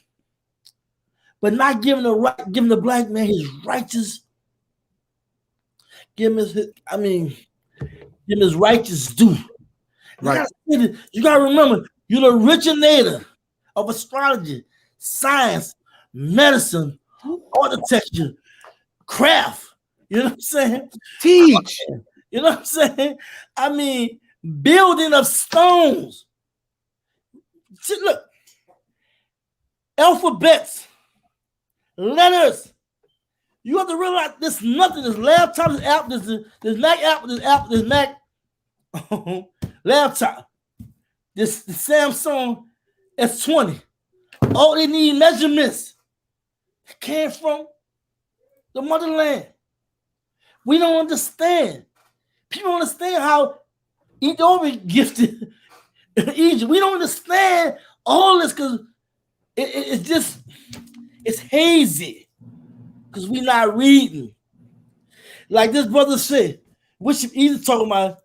but not giving the black man his righteous, give him his righteous due. Right. You got to remember, you're the originator of astrology, science, medicine, architecture, craft. You know what I'm saying? Teach. You know what I'm saying? I mean, building of stones. See, look, alphabets, letters. You have to realize there's nothing. This laptop, this app, this Mac app, this Mac laptop, this Samsung S20. All they need measurements came from the motherland. We don't understand. People don't understand how Ethiopia gifted Egypt. We don't understand all this because it's hazy because we're not reading. Like this brother said, which he's talking about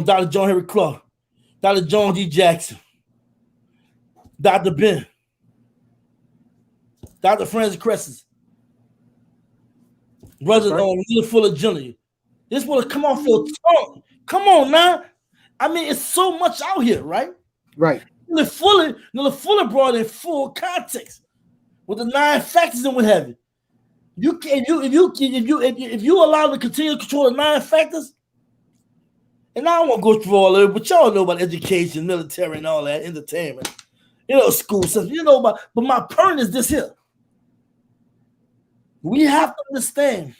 Dr. John Henry Clark, Dr. John D. Jackson, Dr. Ben, Dr. Francis Crescent, Brother Little Fuller Jr. This will come off your tongue. Come on now. I mean, it's so much out here, right? Right. Little Fuller brought in full context with the 9 factors and what have you. If you allow to continue to control the 9 factors, and I don't want to go through all of it, but y'all know about education, military, and all that, entertainment, school stuff, but my point is this here. We have to understand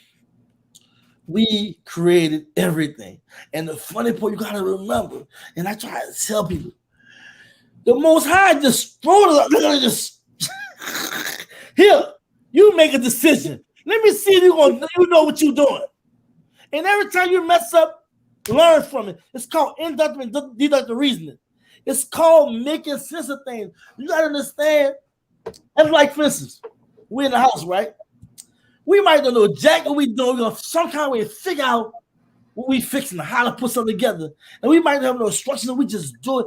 we created everything. And the funny part, you got to remember, and I try to tell people, the Most High just throw it up. They're going to just, here, you make a decision. Let me see if you know what you're doing. And every time you mess up, learn from it. It's called inductive and deductive reasoning. It's called making sense of things. You got to understand. That's like, for instance, we're in the house, right? We might not know exactly what we're doing. We're going to some kind of way figure out what we're fixing, how to put something together. And we might have no instructions, and we just do it.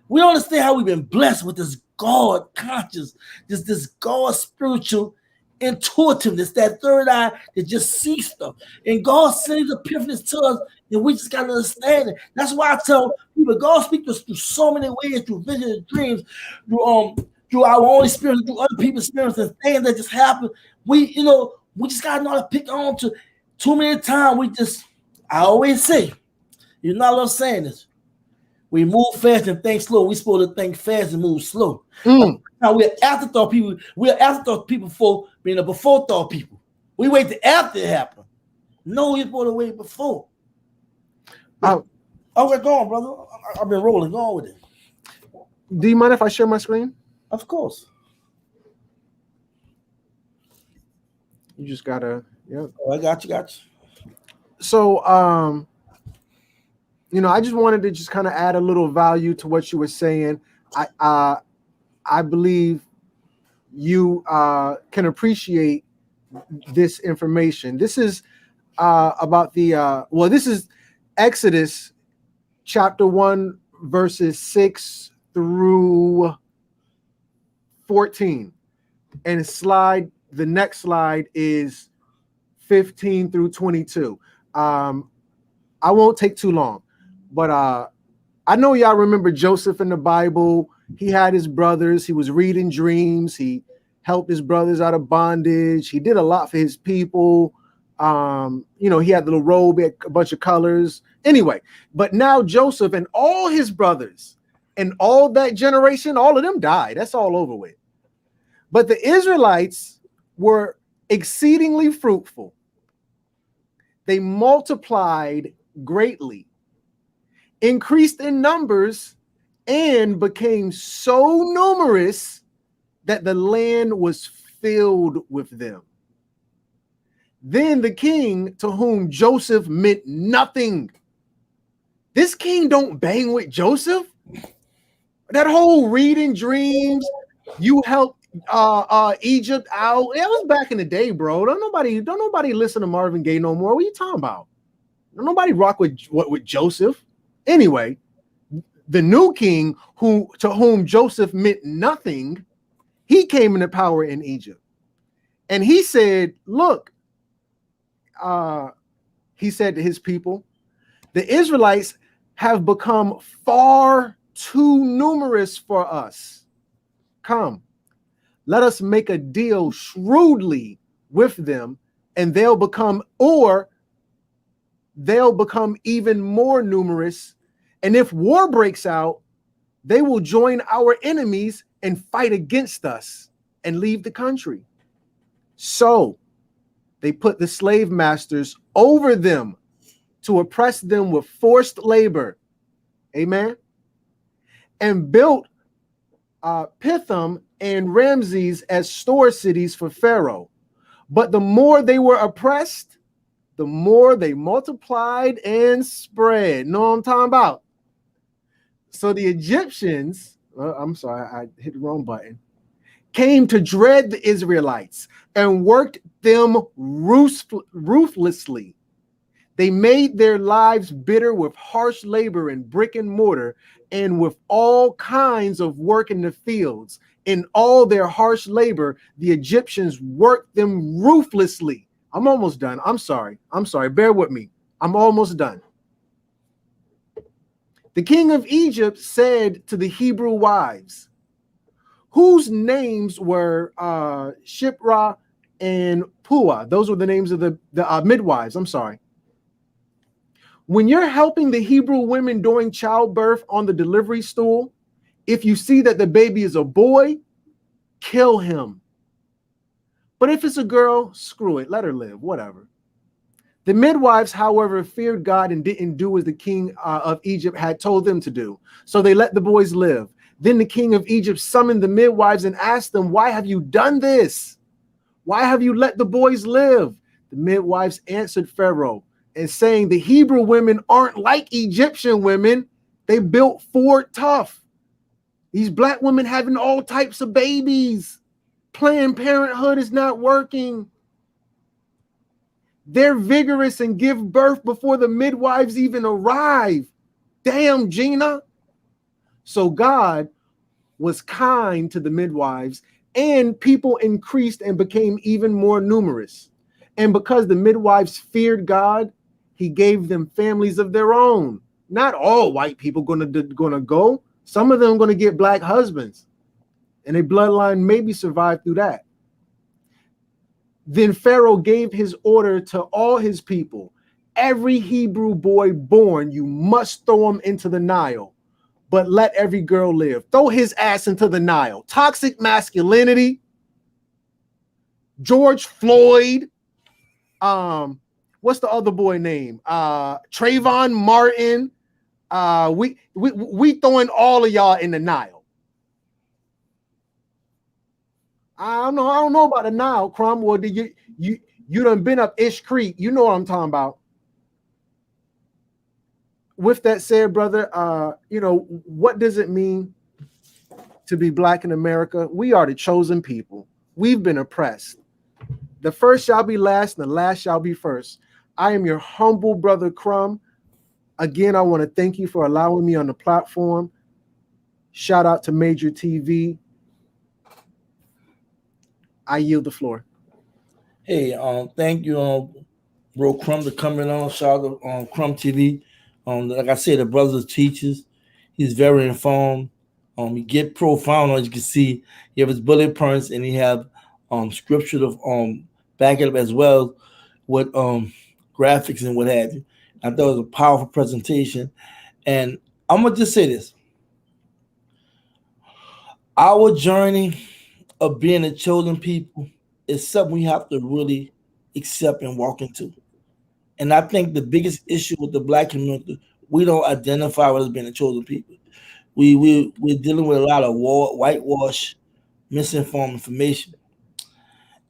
We don't understand how we've been blessed with this God conscious, this God spiritual intuitiveness, that third eye that just sees stuff. And God sends epiphanies to us, and we just got to understand it. That's why I tell people, God speaks to us through so many ways, through visions and dreams, through our own experience, through other people's experiences, things that just happen. We just got to know how to pick on to. Too many times I always say, you're not love saying this. We move fast and think slow. We're supposed to think fast and move slow. Now we're afterthought people. We're afterthought people for being a before thought people. We wait till after it happened. No, you're supposed to wait before. Okay, go on, brother. I've been rolling. Go on with it. Do you mind if I share my screen? Of course. You just gotta, Oh, I got you. So, I just wanted to just kind of add a little value to what you were saying. I believe you can appreciate this information. This is about this is Exodus chapter 1, verses 6 through 14. And the next slide is 15 through 22. I won't take too long, but I know y'all remember Joseph in the Bible. He had his brothers. He was reading dreams. He helped his brothers out of bondage. He did a lot for his people. He had the little robe, a bunch of colors. Anyway, but now Joseph and all his brothers and all that generation, all of them died. That's all over with. But the Israelites were exceedingly fruitful. They multiplied greatly, increased in numbers, and became so numerous that the land was filled with them. Then the king, to whom Joseph meant nothing. This king don't bang with Joseph. That whole reading dreams, you help Egypt out. It was back in the day, bro. Don't nobody listen to Marvin Gaye no more. What are you talking about? Don't nobody rock with Joseph. Anyway, the new king, to whom Joseph meant nothing, he came into power in Egypt. And he said, look, he said to his people, the Israelites have become far too numerous for us. Come, let us make a deal shrewdly with them, and they'll become even more numerous. And if war breaks out, they will join our enemies and fight against us and leave the country. So they put the slave masters over them to oppress them with forced labor. Amen. And built Pithom and Ramses as store cities for Pharaoh. But the more they were oppressed, the more they multiplied and spread. Know what I'm talking about? So the Egyptians, I'm sorry, I hit the wrong button, came to dread the Israelites and worked them ruthlessly. They made their lives bitter with harsh labor in brick and mortar and with all kinds of work in the fields. In all their harsh labor, the Egyptians worked them ruthlessly. I'm almost done. I'm sorry. Bear with me. I'm almost done. The king of Egypt said to the Hebrew wives, whose names were Shipra and Puah. Those were the names of the midwives. I'm sorry. When you're helping the Hebrew women during childbirth on the delivery stool, if you see that the baby is a boy, kill him. But if it's a girl, screw it. Let her live. Whatever. The midwives, however, feared God and didn't do as the king of Egypt had told them to do. So they let the boys live. Then the king of Egypt summoned the midwives and asked them, why have you done this? Why have you let the boys live? The midwives answered Pharaoh and saying, the Hebrew women aren't like Egyptian women. They built Fort Tough. These black women having all types of babies. Planned Parenthood is not working. They're vigorous and give birth before the midwives even arrive. Damn, Gina. So God was kind to the midwives, and people increased and became even more numerous. And because the midwives feared God, he gave them families of their own. Not all white people gonna go. Some of them are gonna get black husbands, and a bloodline maybe survive through that. Then Pharaoh gave his order to all his people. Every Hebrew boy born, you must throw him into the Nile, but let every girl live. Throw his ass into the Nile. Toxic masculinity. George Floyd. What's the other boy name? Trayvon Martin. We throwing all of y'all in the Nile. I don't know about the Nile, Crumb. Well, you done been up Ish Creek. You know what I'm talking about. With that said, brother, what does it mean to be black in America? We are the chosen people. We've been oppressed. The first shall be last, and the last shall be first. I am your humble brother, Crumb. Again, I want to thank you for allowing me on the platform. Shout out to MajorTv. I yield the floor. Hey, thank you, bro Crumb, for coming on. Shout out to Crumb TV. Like I said, the brother teaches. He's very informed. He get profound, as you can see. He have his bullet points, and he have scripture to back it up as well with graphics and what have you. I thought it was a powerful presentation, and I'm gonna just say this: our journey of being a chosen people is something we have to really accept and walk into. And I think the biggest issue with the black community, we don't identify as being a chosen people. We're dealing with a lot of whitewash, misinformed information.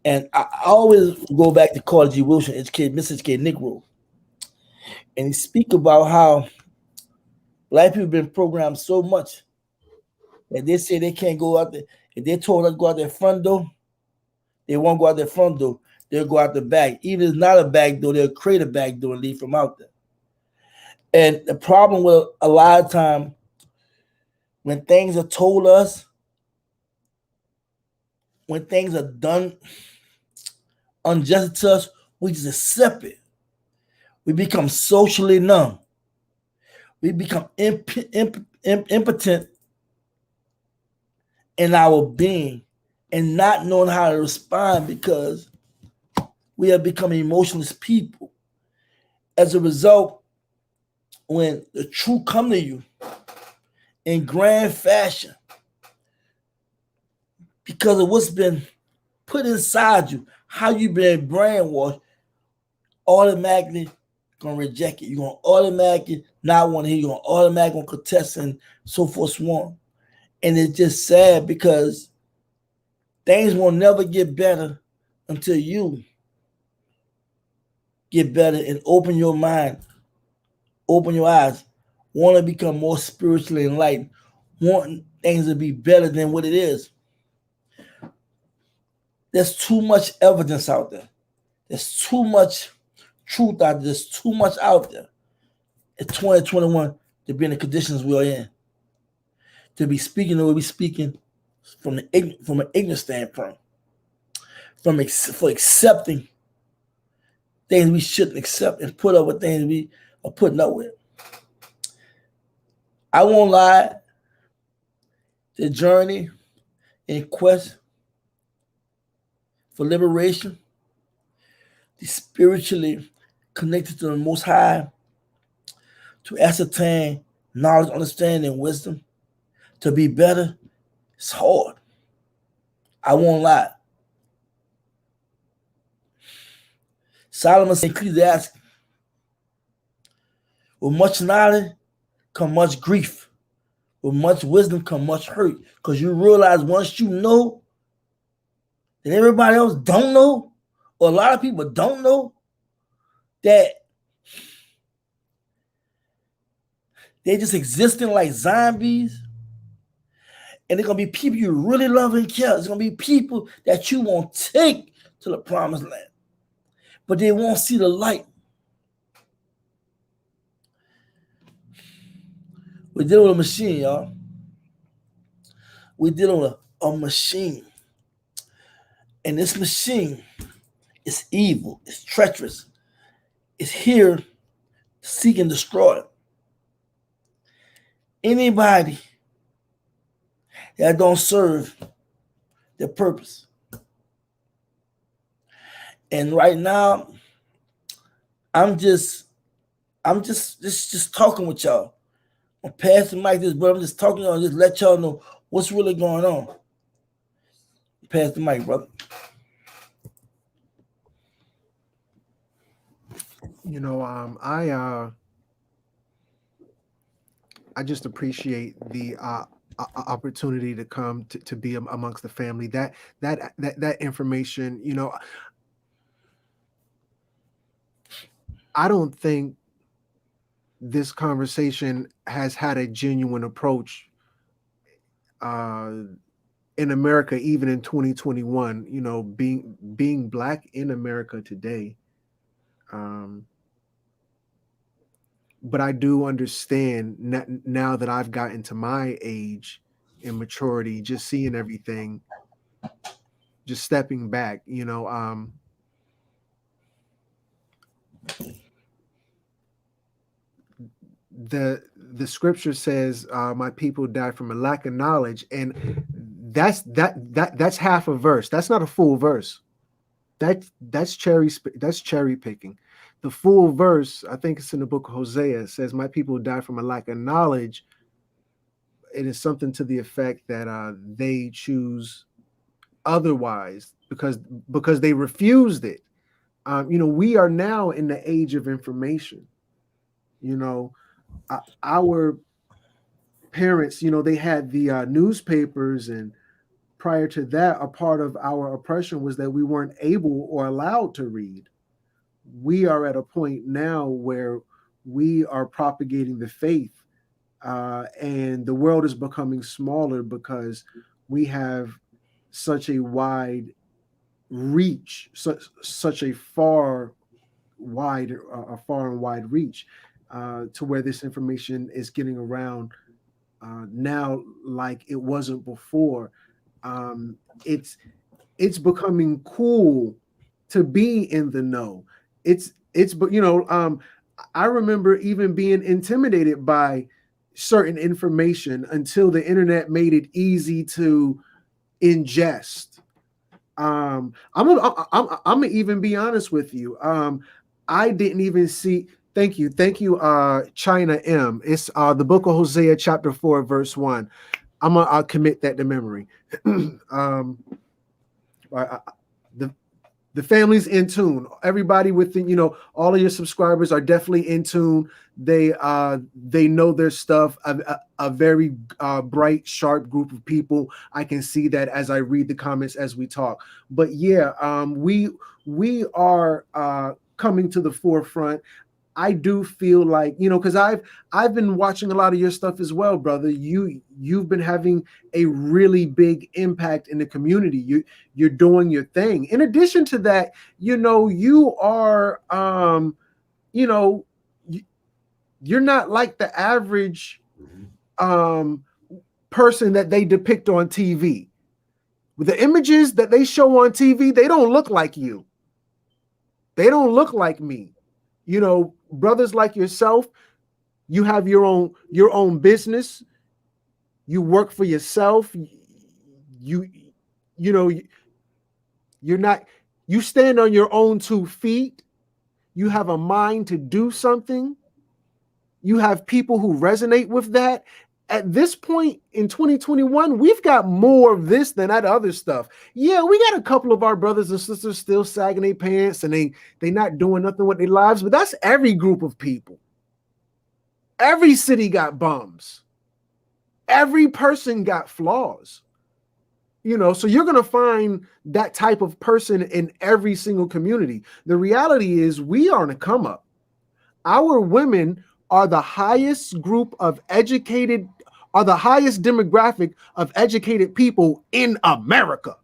And I always go back to Carter G. Wilson, Mrs. Negro, and he speak about how black people been programmed so much that they say they can't go out there. If they're told to go out their front door, they won't go out their front door. They'll go out the back. Even if it's not a back door, they'll create a back door and leave from out there. And the problem with a lot of time, when things are told us, when things are done unjust to us, we just accept it. We become socially numb. We become impotent in our being and not knowing how to respond because we have become emotionless people. As a result, when the truth come to you in grand fashion, because of what's been put inside you, how you've been brainwashed, automatically gonna reject it. You're gonna automatically not want to hear. You're gonna automatically gonna contest and so forth, so on. And it's just sad because things will never get better until you get better and open your mind, open your eyes, want to become more spiritually enlightened, wanting things to be better than what it is. There's too much evidence out there. There's too much truth out there. There's too much out there in 2021 to be in the conditions we are in. To be speaking the way we're speaking from an ignorant standpoint, for accepting things we shouldn't accept and put up with things we are putting up with. I won't lie, the journey in quest for liberation, the spiritually connected to the Most High, to ascertain knowledge, understanding, and wisdom, to be better, it's hard. I won't lie. Solomon said, Ecclesiastes, with much knowledge come much grief. With much wisdom come much hurt. Because you realize once you know that everybody else don't know, or a lot of people don't know, that they're just existing like zombies. And they're going to be people you really love and care. It's going to be people that you won't take to the promised land. But they won't see the light. We're dealing with a machine, y'all. We're dealing with a machine. And this machine is evil. It's treacherous. It's here to seek and destroy. Anybody that don't serve their purpose. And right now, I'm just talking with y'all. I'm passing the mic this, but I'm just talking to y'all, just let y'all know what's really going on. Pass the mic, brother. You know, I just appreciate the opportunity to come to be amongst the family. That information, you know, I don't think this conversation has had a genuine approach in America, even in 2021. You know, being Black in America today, but I do understand now that I've gotten to my age and maturity, just seeing everything, just stepping back, the scripture says, my people die from a lack of knowledge, and that's half a verse. That's not a full verse. That's cherry picking. The full verse, I think it's in the book of Hosea, says, my people die from a lack of knowledge. It is something to the effect that they choose otherwise because they refused it. We are now in the age of information. Our parents, they had the newspapers, and prior to that, a part of our oppression was that we weren't able or allowed to read. We are at a point now where we are propagating the faith, and the world is becoming smaller because we have such a wide reach, such a far and wide reach, to where this information is getting around now like it wasn't before. It's becoming cool to be in the know. I remember even being intimidated by certain information until the internet made it easy to ingest. I'm gonna even be honest with you. I didn't even see. Thank you, China M. It's the book of Hosea, chapter 4, verse 1. I'll commit that to memory. The family's in tune. Everybody within, all of your subscribers are definitely in tune. They know their stuff. A very bright, sharp group of people. I can see that as I read the comments as we talk. But yeah, we are coming to the forefront. I do feel like, because I've been watching a lot of your stuff as well, brother. You've been having a really big impact in the community. You're doing your thing. In addition to that, you are, you're not like the average person that they depict on TV. With the images that they show on TV, they don't look like you. They don't look like me. Brothers like yourself, you have your own business. You work for yourself. You stand on your own 2 feet. You have a mind to do something. You have people who resonate with that. At this point in 2021, we've got more of this than that other stuff. Yeah, we got a couple of our brothers and sisters still sagging their pants and they not doing nothing with their lives, but that's every group of people. Every city got bums. Every person got flaws. So you're going to find that type of person in every single community. The reality is we are on a come up. Our women are the highest group of educated, are the highest demographic of educated people in America.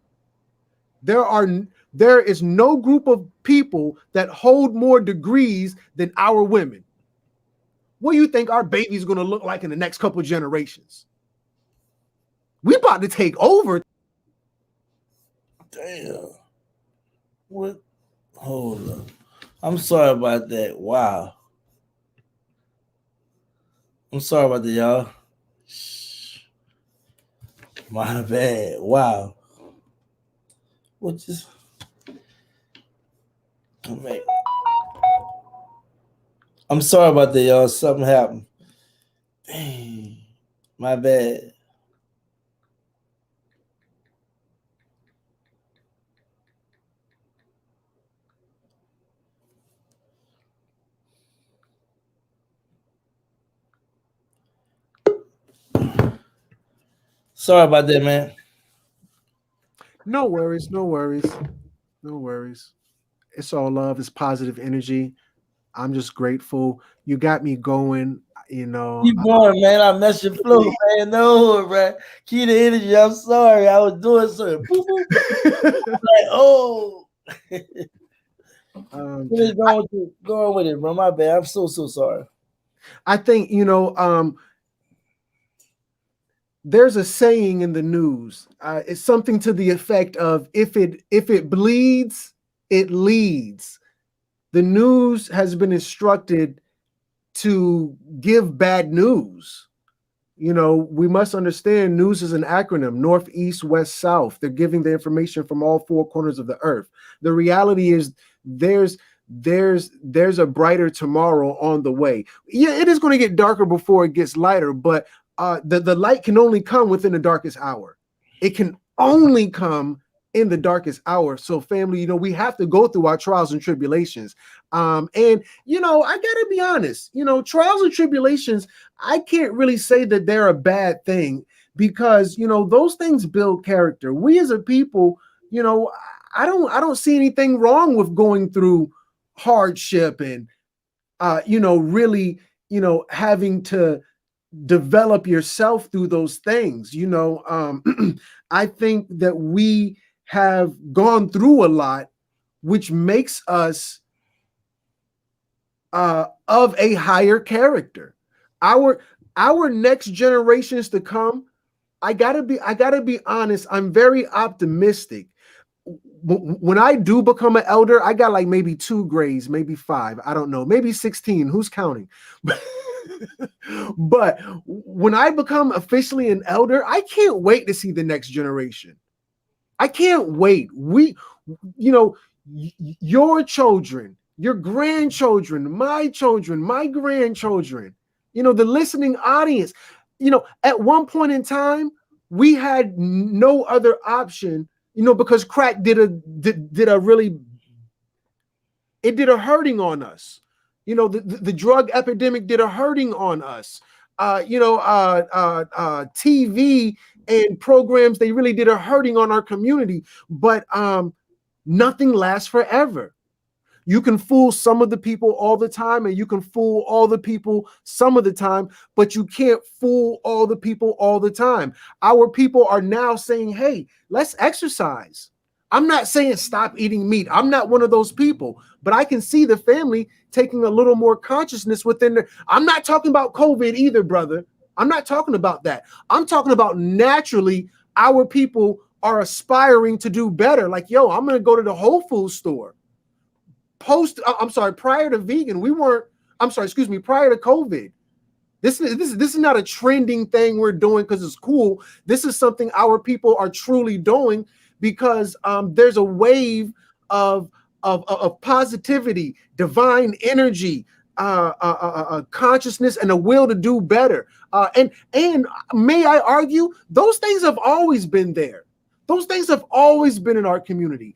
There is no group of people that hold more degrees than our women. What do you think our baby's going to look like in the next couple of generations? We about to take over. Damn. What? Hold on. I'm sorry about that. Wow. I'm sorry about that, y'all. My bad. Wow. What just? I'm sorry about that, y'all. Something happened. Dang. My bad. Sorry about that, man. No worries. It's all love. It's positive energy. I'm just grateful. You got me going. Keep going, man. I messed your flow, man. No, bro. Keep the energy. I'm sorry. I was doing something. Like, oh. Going with it, bro. My bad. I'm so sorry. I think, there's a saying in the news. It's something to the effect of if it bleeds, it leads. The news has been instructed to give bad news. We must understand news is an acronym: North, East, West, South. They're giving the information from all four corners of the earth. The reality is there's a brighter tomorrow on the way. Yeah, it is going to get darker before it gets lighter, but the light can only come within the darkest hour. It can only come in the darkest hour. So family, we have to go through our trials and tribulations. And I gotta be honest, trials and tribulations, I can't really say that they're a bad thing, because those things build character. We as a people, I don't see anything wrong with going through hardship and really having to develop yourself through those things. I think that we have gone through a lot, which makes us of a higher character. Our next generations to come, I gotta be honest, I'm very optimistic. When I do become an elder, I got like maybe 2 grades, maybe 5, I don't know, maybe 16, who's counting? But when I become officially an elder, I can't wait to see the next generation. I can't wait. Your children, your grandchildren, my children, my grandchildren, the listening audience, at one point in time, we had no other option, because crack did a hurting on us. The drug epidemic did a hurting on us. TV and programs, they really did a hurting on our community. But nothing lasts forever. You can fool some of the people all the time, and you can fool all the people some of the time, but you can't fool all the people all the time. Our people are now saying, hey, let's exercise. I'm not saying stop eating meat. I'm not one of those people, but I can see the family taking a little more consciousness within their. I'm not talking about COVID either, brother. I'm not talking about that. I'm talking about naturally our people are aspiring to do better. Like, yo, I'm going to go to the Whole Foods store. Prior to vegan, prior to COVID. This is not a trending thing we're doing because it's cool. This is something our people are truly doing because there's a wave of positivity, divine energy, consciousness, and a will to do better. And may I argue, those things have always been there. Those things have always been in our community.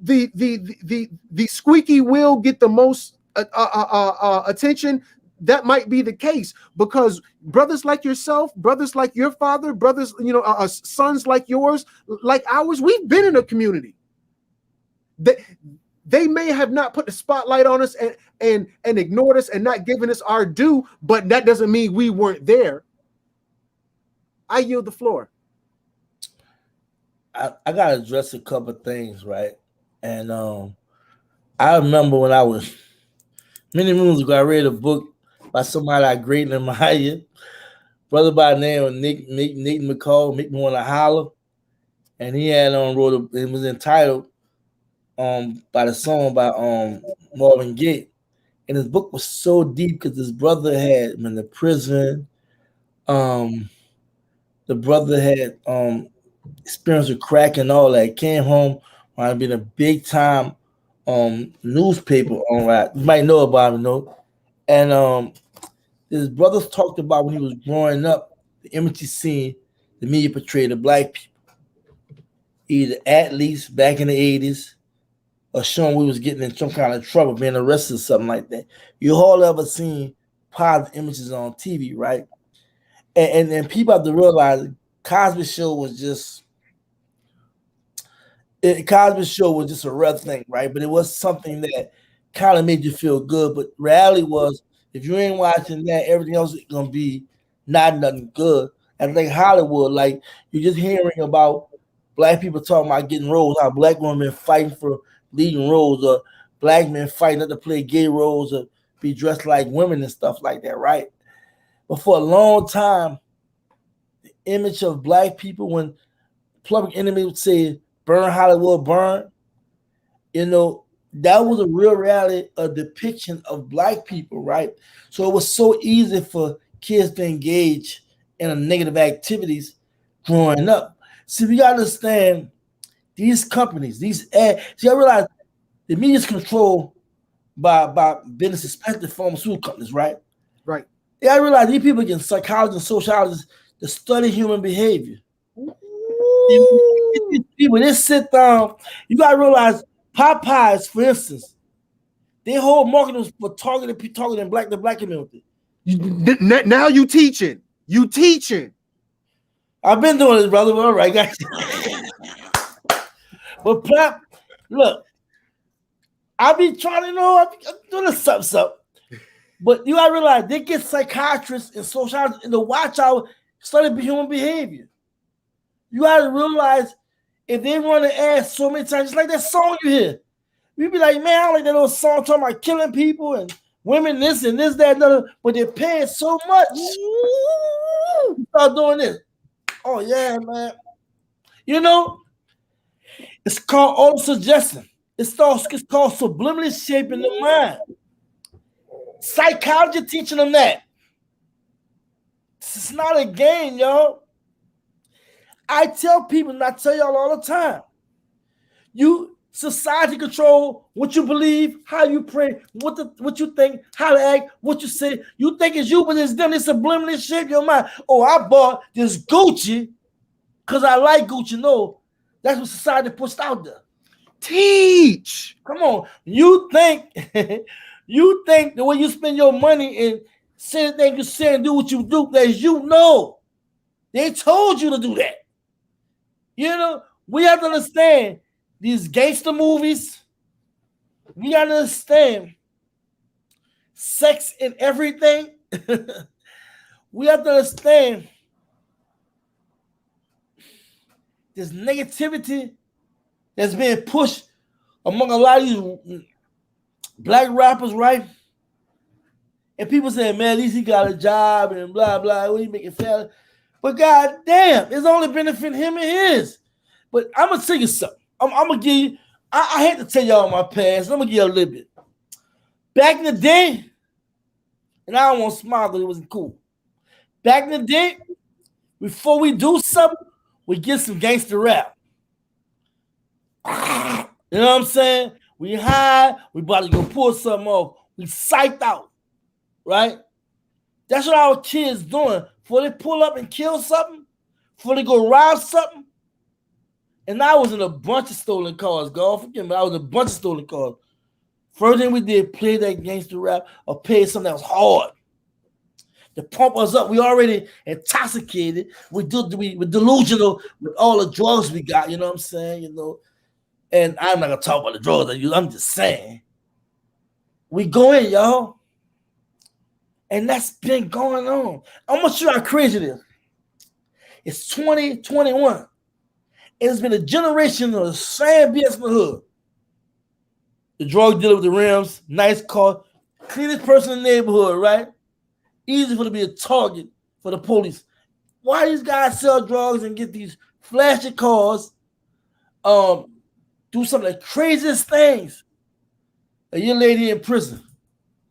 The squeaky wheel get the most attention. That might be the case because brothers like yourself, brothers like your father, brothers, sons like yours, like ours, we've been in a community. They may have not put the spotlight on us and ignored us and not given us our due, but that doesn't mean we weren't there. I yield the floor. I gotta address a couple of things, right? And I remember when I was many moons ago, I read a book by somebody I greatly admire, brother by the name of Nick McCall, Make Me Wanna Holler, and he had wrote it was entitled by the song by Marvin Gaye, and his book was so deep because his brother had been in prison. The brother had experience with crack and all that. Came home, I've been a big time newspaper on right. You might know about him, And his brothers talked about when he was growing up, the image he seen, the media portrayed of black people, either athletes back in the 80s or showing we was getting in some kind of trouble, being arrested or something like that. You all ever seen positive images on TV, right? And people have to realize Cosby Show was just a real thing, right? But it was something that kind of made you feel good. But reality was, if you ain't watching that, everything else is gonna be nothing good. And like Hollywood, like you're just hearing about black people talking about getting roles, how black women fighting for leading roles, or black men fighting to play gay roles, or be dressed like women and stuff like that, right? But for a long time, the image of black people, when Public Enemy would say, burn Hollywood, burn, you know, that was a real reality, a depiction of black people, right? So it was so easy for kids to engage in a negative activities growing up. See, we gotta understand these companies, these ads. See, I realize the media is controlled by businesses, especially pharmaceutical companies, right? Right. Yeah, I realize these people get psychologists and sociologists to study human behavior. These people, they sit down. You gotta realize Popeyes, for instance, their whole marketing was for targeting the black community. Now you teaching. You teaching. I've been doing this, brother. All right, guys. But look, I be trying to I'm doing something. But you gotta realize they get psychiatrists and sociologists to watch out, study human behavior. You gotta realize if they run the ad so many times, just like that song you hear, we be like, man, I don't like that old song talking about killing people and women, this and this, that, and other, but they're paying so much. You start doing this. Oh yeah, man. You know, it's called auto-suggestion. It's called subliminally shaping the mind. Psychology teaching them that. It's not a game, y'all. I tell people, and I tell y'all all the time, society control what you believe, how you pray, what you think, how to act, what you say. You think it's you, but it's them. It's subliminally shape your mind. Oh, I bought this Gucci because I like Gucci. No, that's what society pushed out there. Teach. Come on. You think the way you spend your money and say the thing you say and do what you do, that you know. They told you to do that. You know, we have to understand these gangster movies. We got to understand sex and everything. We have to understand this negativity that's being pushed among a lot of these black rappers, right? And people saying, man, at least he got a job and blah, blah, what he making fat. But god damn, it's only benefiting him and his. But I'm going to tell you something. I'm going to give you, I hate to tell y'all my past. I'm going to give you a little bit. Back in the day, and I don't want to smile because it wasn't cool. Back in the day, before we do something, we get some gangster rap. You know what I'm saying? We high, we about to go pull something off. We psyched out, right? That's what our kids doing. Before they pull up and kill something, before they go rob something. And I was in a bunch of stolen cars, God forgive me. I was in a bunch of stolen cars. First thing we did, play that gangster rap or pay something that was hard to pump us up. We already intoxicated. We're delusional with all the drugs we got. You know what I'm saying? You know. And I'm not gonna talk about the drugs I use. I'm just saying. We go in, y'all. And that's been going on. I'm gonna show you how crazy it is. It's 2021. It's been a generation of the same BS in the hood. The drug dealer with the rims, nice car, cleanest person in the neighborhood, right? Easy for to be a target for the police. Why these guys sell drugs and get these flashy cars, do some of the craziest things? A young lady in prison,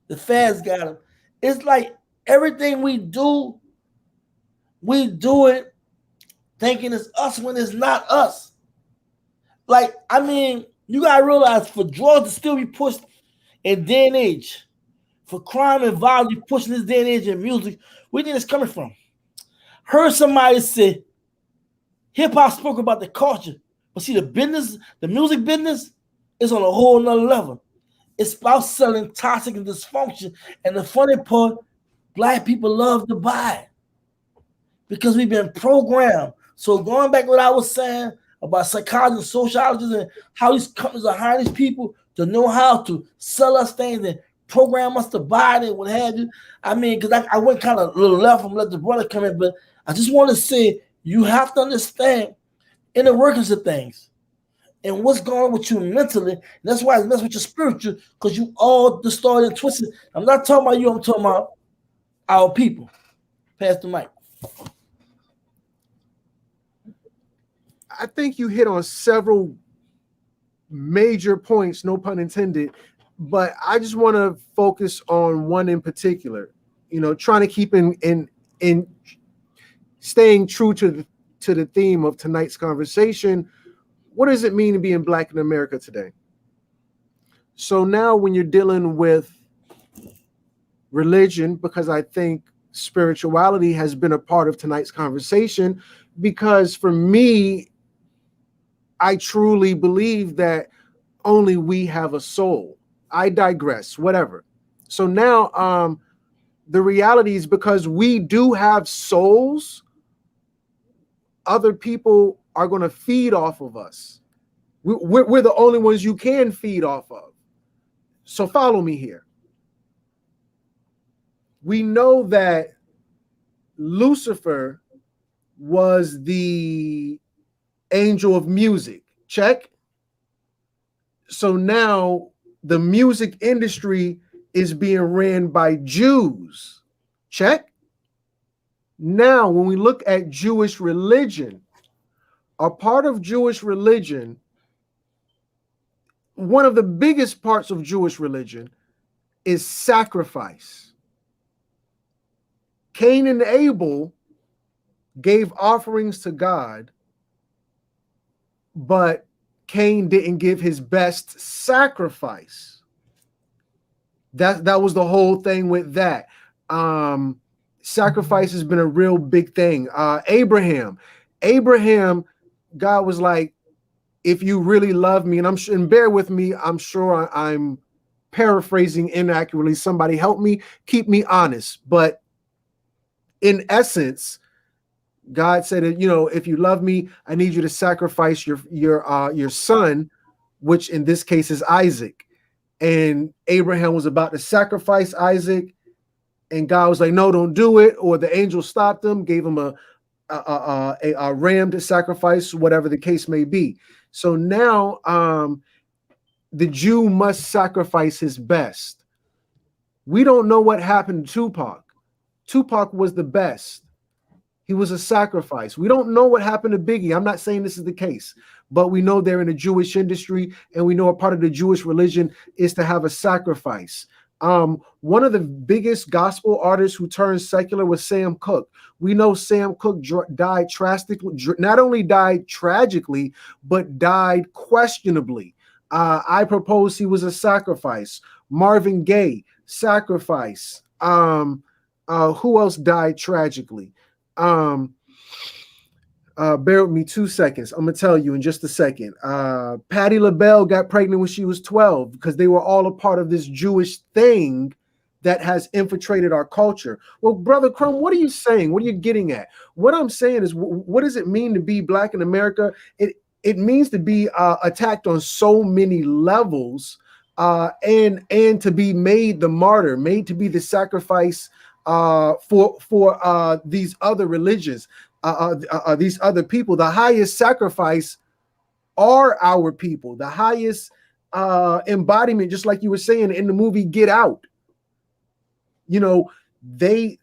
the feds got him. It's like everything we do it thinking it's us when it's not us. Like, I mean, you gotta realize for drugs to still be pushed in day and age, for crime and violence pushing this day and age in music, where do you think it's coming from? Heard somebody say hip hop spoke about the culture, but see the business, the music business is on a whole nother level. It's about selling toxic and dysfunction. And the funny part, black people love to buy it because we've been programmed. So going back to what I was saying about psychology and sociologists and how these companies are hiring these people to know how to sell us things and program us to buy it and what have you. I mean, because I went kind of a little left and let the brother come in, but I just want to say you have to understand inner workings of things. and what's going on with you mentally. And that's why it's messing with your spiritual, because you all distorted and twisted. I'm not talking about you, I'm talking about our people. Pass the mic. I think you hit on several major points, no pun intended, but I just want to focus on one in particular. You know, trying to keep in staying true to the theme of tonight's conversation. What does it mean to be in Black in America today? So now when you're dealing with religion, because I think spirituality has been a part of tonight's conversation, because for me, I truly believe that only we have a soul. I digress, whatever. So now the reality is, because we do have souls, other people are going to feed off of us. We're the only ones you can feed off of. So follow me here. We know that Lucifer was the angel of music. Check. So now the music industry is being ran by Jews. Check. Now, when we look at Jewish religion, a part of Jewish religion, one of the biggest parts of Jewish religion is sacrifice. Cain and Abel gave offerings to God, but Cain didn't give his best sacrifice. That was the whole thing with that. Sacrifice has been a real big thing. Abraham, God was like, if you really love me, and bear with me, I'm sure I'm paraphrasing inaccurately. Somebody help me, keep me honest. But in essence, God said, if you love me, I need you to sacrifice your son, which in this case is Isaac. And Abraham was about to sacrifice Isaac, and God was like, no, don't do it. Or the angel stopped him, gave him a ram to sacrifice, whatever the case may be. So now the Jew must sacrifice his best. We don't know what happened to Tupac. Tupac was the best. He was a sacrifice. We don't know what happened to Biggie. I'm not saying this is the case, but we know they're in the Jewish industry, and we know a part of the Jewish religion is to have a sacrifice. One of the biggest gospel artists who turned secular was Sam Cooke. We know Sam Cooke died drastically, not only died tragically, but died questionably. I propose he was a sacrifice. Marvin Gaye, sacrifice. Who else died tragically? Bear with me 2 seconds. I'm gonna tell you in just a second. Patti LaBelle got pregnant when she was 12 because they were all a part of this Jewish thing that has infiltrated our culture. Well, Brother Crumb, what are you saying? What are you getting at? What I'm saying is, what does it mean to be Black in America? It means to be attacked on so many levels, and to be made the martyr, made to be the sacrifice for these other religions. These other people. The highest sacrifice are our people. The highest embodiment, just like you were saying in the movie Get Out. They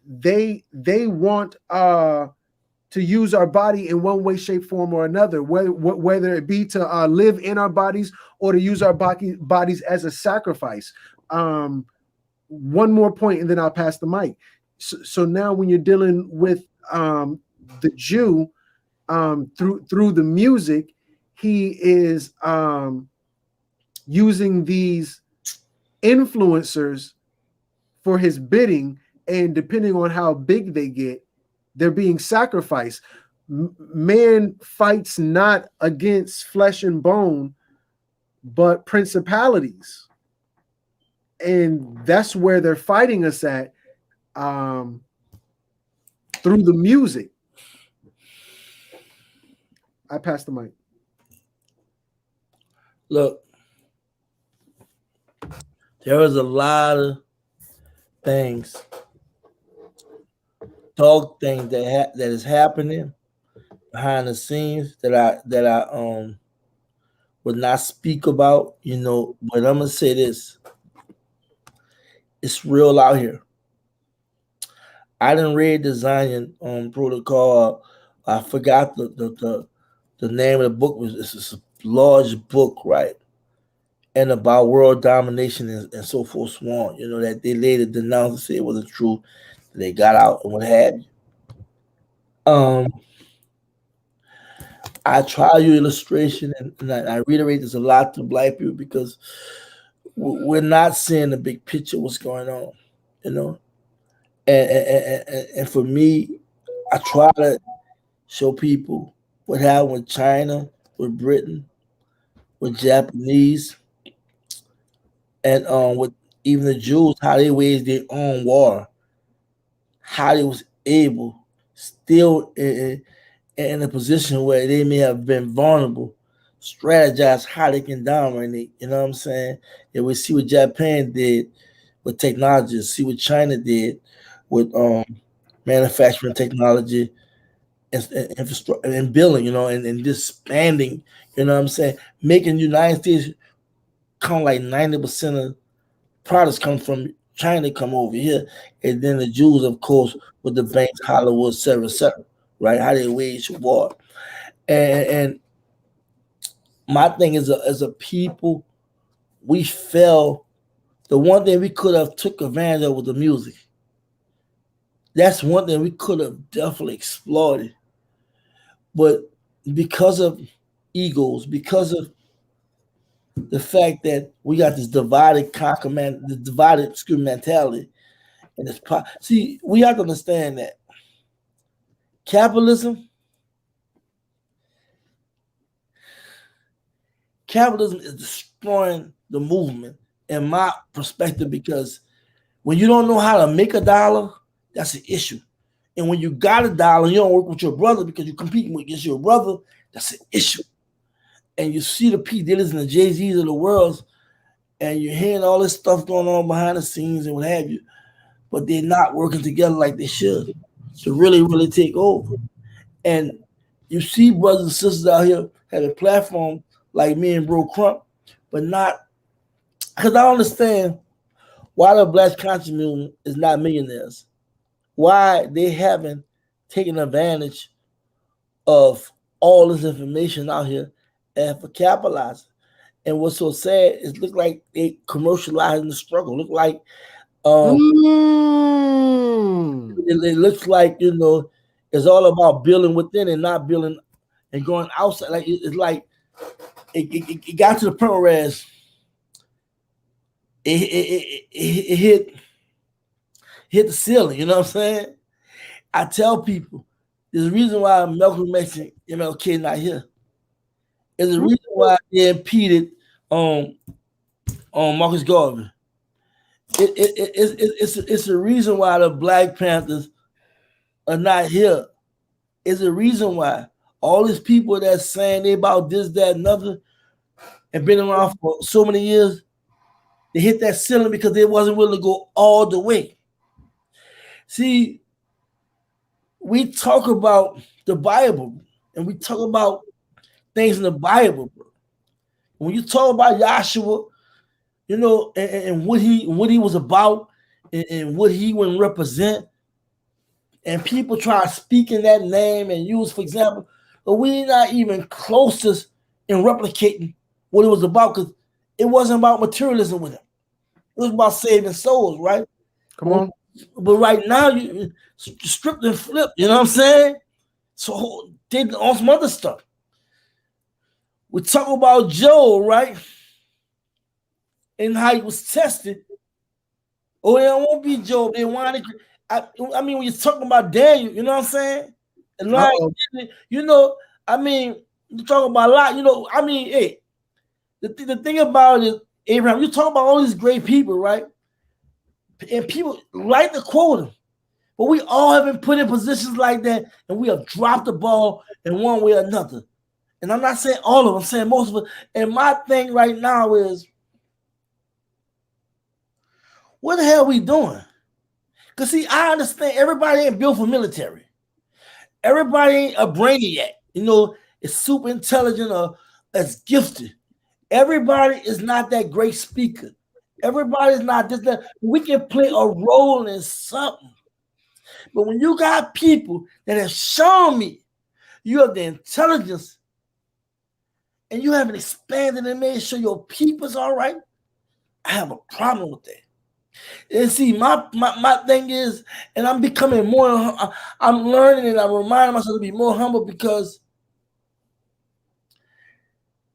want to use our body in one way, shape, form, or another, whether it be to live in our bodies or to use our bodies as a sacrifice. One more point, and then I'll pass the mic. So now, when you're dealing with the Jew, through the music, he is using these influencers for his bidding, and depending on how big they get, they're being sacrificed. Man fights not against flesh and bone, but principalities, and that's where they're fighting us at, through the music. I pass the mic. Look, there is a lot of things, dog things that is happening behind the scenes that I would not speak about, but I'm gonna say this. It's real out here. I didn't read the Zion protocol. I forgot the name of the book. It's a large book, right? And about world domination and so forth, so on. That they later denounced and said it wasn't true. They got out and what have you. I try your illustration, and I reiterate this a lot to black people because we're not seeing the big picture of what's going on, And for me, I try to show people what happened with China, with Britain, with Japanese, and with even the Jews, how they waged their own war, how they was able still in a position where they may have been vulnerable, strategize how they can dominate. You know what I'm saying? And we see what Japan did with technology, see what China did with manufacturing technology and infrastructure and building, and disbanding, you know what I'm saying? Making the United States come like 90% of products come from China, come over here. And then the Jews, of course, with the banks, Hollywood, et cetera, right? How they wage war. And my thing is, as a people, we fell. The one thing we could have took advantage of was the music. That's one thing we could have definitely exploited. But because of egos, because of the fact that we got this divided mentality, and this see, we have to understand that capitalism is destroying the movement, in my perspective, because when you don't know how to make a dollar, that's an issue. And when you got a dollar, you don't work with your brother because you're competing against your brother, that's an issue. And you see the P. Diddy's and the Jay-Z's of the world, and you're hearing all this stuff going on behind the scenes and what have you, but they're not working together like they should to really, really take over. And you see brothers and sisters out here have a platform like me and Bro Crumb, but not, because I understand why the Black Conscious Movement is not millionaires, why they haven't taken advantage of all this information out here and for capitalizing. And what's so sad is look like they commercializing the struggle. Look like it looks like it's all about building within and not building and going outside. Like it's like it got to the point where it hit the ceiling. You know what I'm saying? I tell people there's a reason why Malcolm X and MLK not here. There's a reason why they impeded on Marcus Garvey. It's a reason why the Black Panthers are not here. It's a reason why all these people that's saying they about this, that, and other, and been around for so many years, they hit that ceiling because they wasn't willing to go all the way. See, we talk about the Bible and we talk about things in the Bible, bro. When you talk about Joshua, and what he was about and what he would represent, and people try speaking that name and use, for example, but we're not even closest in replicating what it was about, because it wasn't about materialism with him. It was about saving souls, right? Come on. But right now, you stripped and flipped, you know what I'm saying? So they on some other stuff. We talk about Job, right? And how he was tested. Oh, it won't be Job. They wanted. I mean, when you're talking about Daniel, you know what I'm saying? And you talk about a lot. I mean, hey, the thing about it, Abraham, you talk about all these great people, right? And people like to quote him, but we all have been put in positions like that, and we have dropped the ball in one way or another. And I'm not saying all of them, I'm saying most of it. And my thing right now is, what the hell are we doing? Because, see, I understand everybody ain't built for military. Everybody ain't a brainiac, is super intelligent or as gifted. Everybody is not that great speaker. Everybody's not this. That. We can play a role in something. But when you got people that have shown me you have the intelligence and you haven't expanded and made sure your people's all right, I have a problem with that. And see, my thing is, and I'm becoming more, I'm learning and I'm reminding myself to be more humble because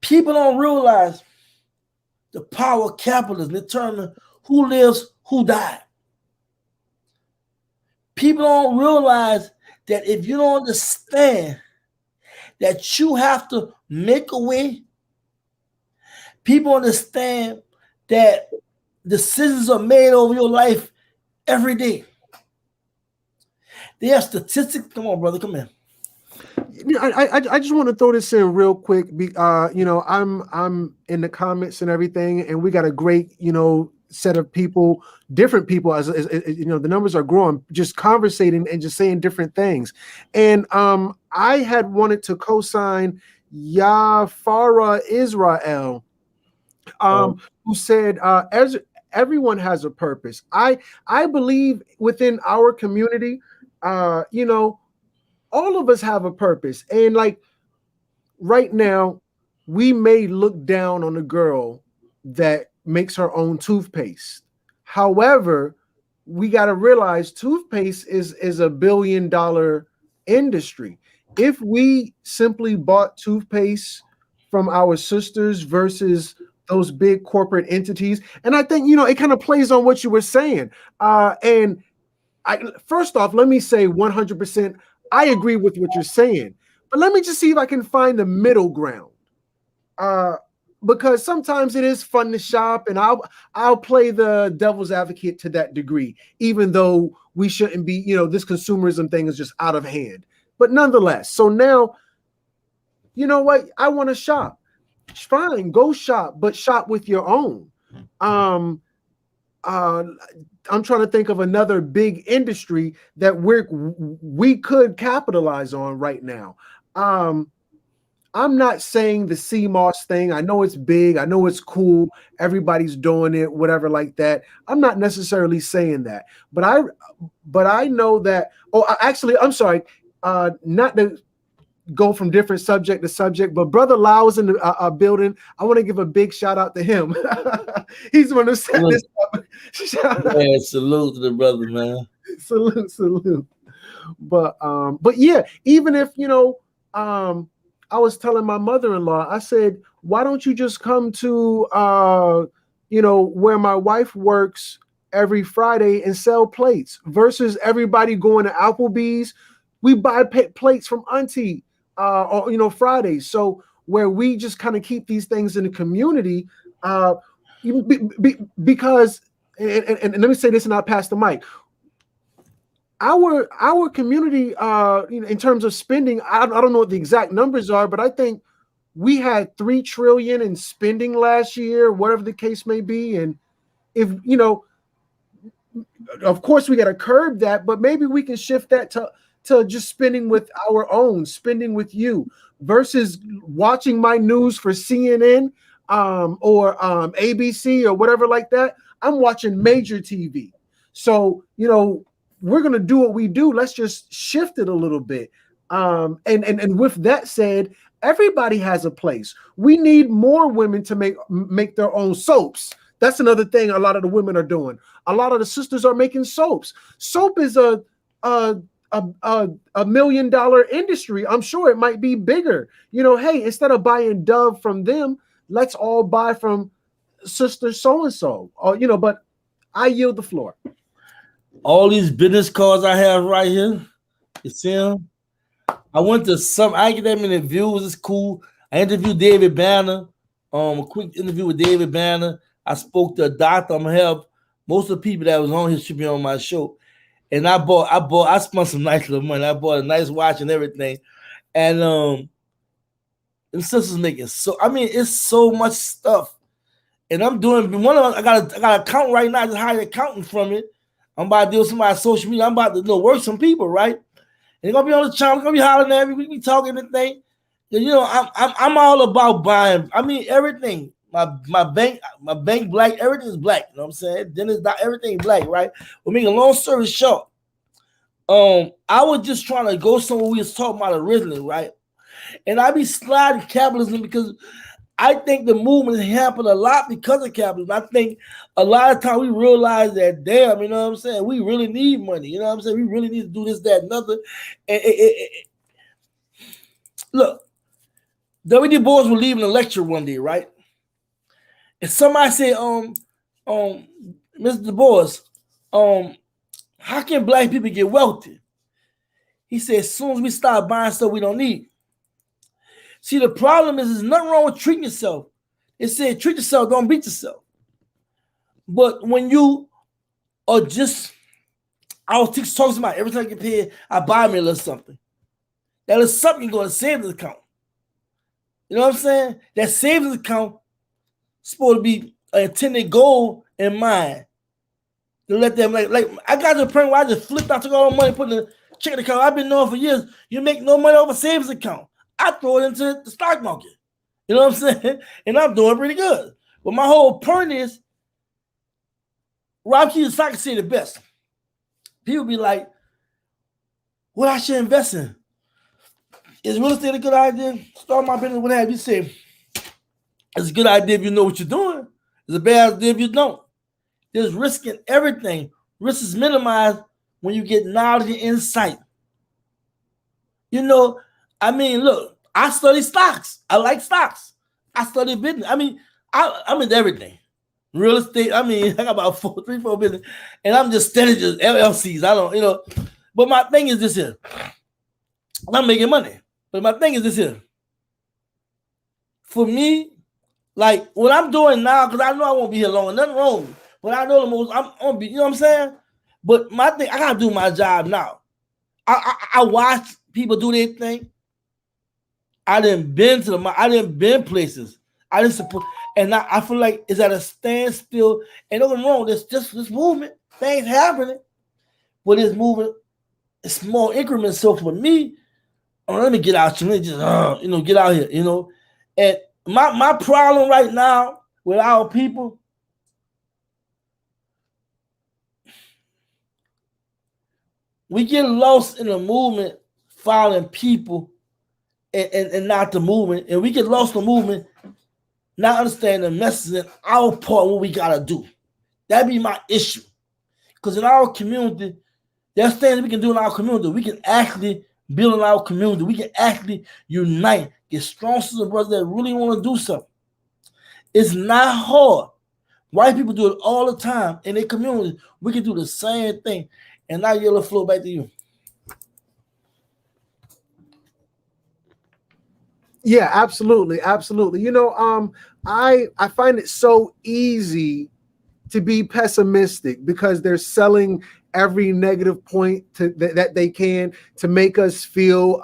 people don't realize the power of capitalism determines who lives, who dies. People don't realize that if you don't understand that you have to make a way, people understand that decisions are made over your life every day. They have statistics. Come on, brother, come in. I just want to throw this in real quick. I'm in the comments and everything, and we got a great, set of people, different people, as the numbers are growing, just conversating and just saying different things. And I had wanted to co-sign Yafara Israel, who said, as everyone has a purpose. I believe within our community, all of us have a purpose. And like right now, we may look down on a girl that makes her own toothpaste. However, we got to realize toothpaste is a $1 billion industry. If we simply bought toothpaste from our sisters versus those big corporate entities, and I think, it kind of plays on what you were saying. First off, let me say 100%, I agree with what you're saying, but let me just see if I can find the middle ground. Because sometimes it is fun to shop, and I'll play the devil's advocate to that degree, even though we shouldn't be, this consumerism thing is just out of hand. But nonetheless, so now, you know what? I want to shop. Fine, go shop, but shop with your own. I'm trying to think of another big industry that we could capitalize on right now. I'm not saying the CMOS thing. I know it's big. I know it's cool. Everybody's doing it, whatever like that. I'm not necessarily saying that. But I know that, I'm sorry, not to go from different subject to subject, but Brother Lau is in the building. I want to give a big shout out to him. He's the one who set this up. Yeah, salute to the brother, man. Salute. But yeah, even if, I was telling my mother-in-law, I said, why don't you just come to, where my wife works every Friday and sell plates versus everybody going to Applebee's. We buy plates from Auntie, Fridays. So where we just kind of keep these things in the community, because, and let me say this and I'll pass the mic. Our community, in terms of spending, I don't know what the exact numbers are, but I think we had $3 trillion in spending last year, whatever the case may be. And if, of course we got to curb that, but maybe we can shift that to just spending with our own, spending with you versus watching my news for CNN or ABC or whatever like that. I'm watching MajorTv. So, we're going to do what we do. Let's just shift it a little bit. And with that said, everybody has a place. We need more women to make their own soaps. That's another thing a lot of the women are doing. A lot of the sisters are making soaps. Soap is a $1 million industry. I'm sure it might be bigger. Hey, instead of buying Dove from them, let's all buy from sister so-and-so. But I yield the floor. All these business cards I have right here, you see them? I went to I get them in the views. It's cool. I interviewed David Banner. A quick interview with David Banner. I spoke to a doctor. I'm gonna have most of the people that was on here should be on my show. And I spent some nice little money. I bought a nice watch and everything. And them sisters making it's so much stuff. And I'm doing one of them. I got an account right now. I just hired an accountant from it. I'm about to deal with somebody's social media. I'm about to work some people, right? And they're gonna be on the channel, gonna be hollering at me, we be talking and thing. And, I'm all about buying. Everything. my bank black, everything is black. You know what I'm saying? Then it's not everything black, right? But making a long story short, I was just trying to go somewhere we was talking about originally, right? And I be sliding capitalism because I think the movement happened a lot because of capitalism. I think a lot of time we realize that, damn, you know what I'm saying? We really need money. You know what I'm saying? We really need to do this, that, and other. And look, W.D. Boys were leaving a lecture one day, right? And somebody said, Mr. Du Bois, how can black people get wealthy? He said, as soon as we start buying stuff we don't need. See, the problem is there's nothing wrong with treating yourself. It said, treat yourself, don't beat yourself. But when you are just, I was talking about every time I get paid, I buy me a little something. That is something you go to savings account. You know what I'm saying? That savings account is supposed to be an intended goal in mind. To let them, like I got to the point where I just flipped out, took all the money, put in the checking account. I've been knowing for years, you make no money off a savings account. I throw it into the stock market. You know what I'm saying? And I'm doing pretty good. But my whole point is, Rob Kiyosaki said the best. People be like, what I should invest in? Is real estate a good idea? Start my business, what have you say? It's a good idea if you know what you're doing. It's a bad idea if you don't. There's risk in everything. Risk is minimized when you get knowledge and insight. You know, I mean, look, I study stocks. I like stocks. I study business. I mean, I'm into everything. Real estate, I mean, I got about 3-4 business, and I'm just steady just LLCs. I don't, you know. But my thing is this here. I'm making money. But my thing is this here. For me, like what I'm doing now, because I know I won't be here long, nothing wrong with me. But I know the most, I'm gonna be, you know what I'm saying? But my thing, I gotta do my job now. I watch people do their thing. I didn't been places. I didn't support, and I feel like it's at a standstill. And don't get me wrong, there's just this movement, things happening, but it's moving, it's small increments. So for me, let me get out here, let me just get out here, you know. And my problem right now with our people, we get lost in the movement following people and not the movement. And we get lost in the movement not understanding the message and our part, what we got to do. That'd be my issue. Because in our community, there's things we can do in our community. We can actually build in our community. We can actually unite, get strong sisters and brothers that really want to do something. It's not hard. White people do it all the time in their community. We can do the same thing. And now Yellow flow back to you. Yeah, absolutely, absolutely. You know, I find it so easy to be pessimistic because they're selling every negative point that they can to make us feel